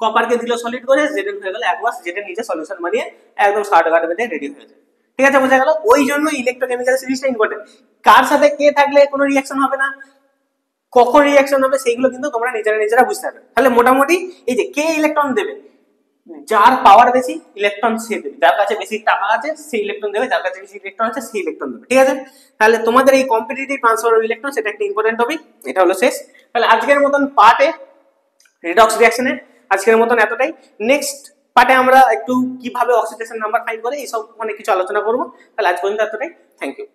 কপারকে দিল সলিড করে, Zn হয়ে গেল অ্যাকুয়াস, Zn নিচে সলিউশন বানিয়ে একদম শার্ট গার্ড বেঁধে রেডি হয়ে যায়, ঠিক আছে? বোঝা গেল? ওই জন্য ইলেকট্রোকেমিক্যাল সিরিজটা ইম্পর্টেন্ট, কার সাথে কে থাকলে কোনো রিঅ্যাকশন হবে না, কখন রিঅ্যাকশন হবে সেইগুলো কিন্তু তোমরা নিজেরা বুঝতে পারবে। তাহলে মোটামুটি এই যে কে ইলেকট্রন দেবে, যার পাওয়ার বেশি ইলেকট্রন সে দেবে, যার কাছে বেশি টাকা আছে সেই ইলেকট্রন দেবে, যার কাছে বেশি ইলেকট্রন আছে সেই ইলেকট্রন দেবে, ঠিক আছে? তাহলে তোমাদের এই কম্পিটিটিভ ট্রান্সফার অফ ইলেকট্রন সেটা একটা ইম্পর্টেন্ট টপিক, এটা হলো শেষ। তাহলে আজকের মতন পার্টে রিডক্স রিঅ্যাকশনে আজকের মতন এতটাই। নেক্সট পার্টে আমরা একটু কিভাবে অক্সিডেশন নাম্বার ফাইন্ড করে এইসব অনেক কিছু আলোচনা করবো। তাহলে আজ পর্যন্ত এতটাই, থ্যাংক ইউ।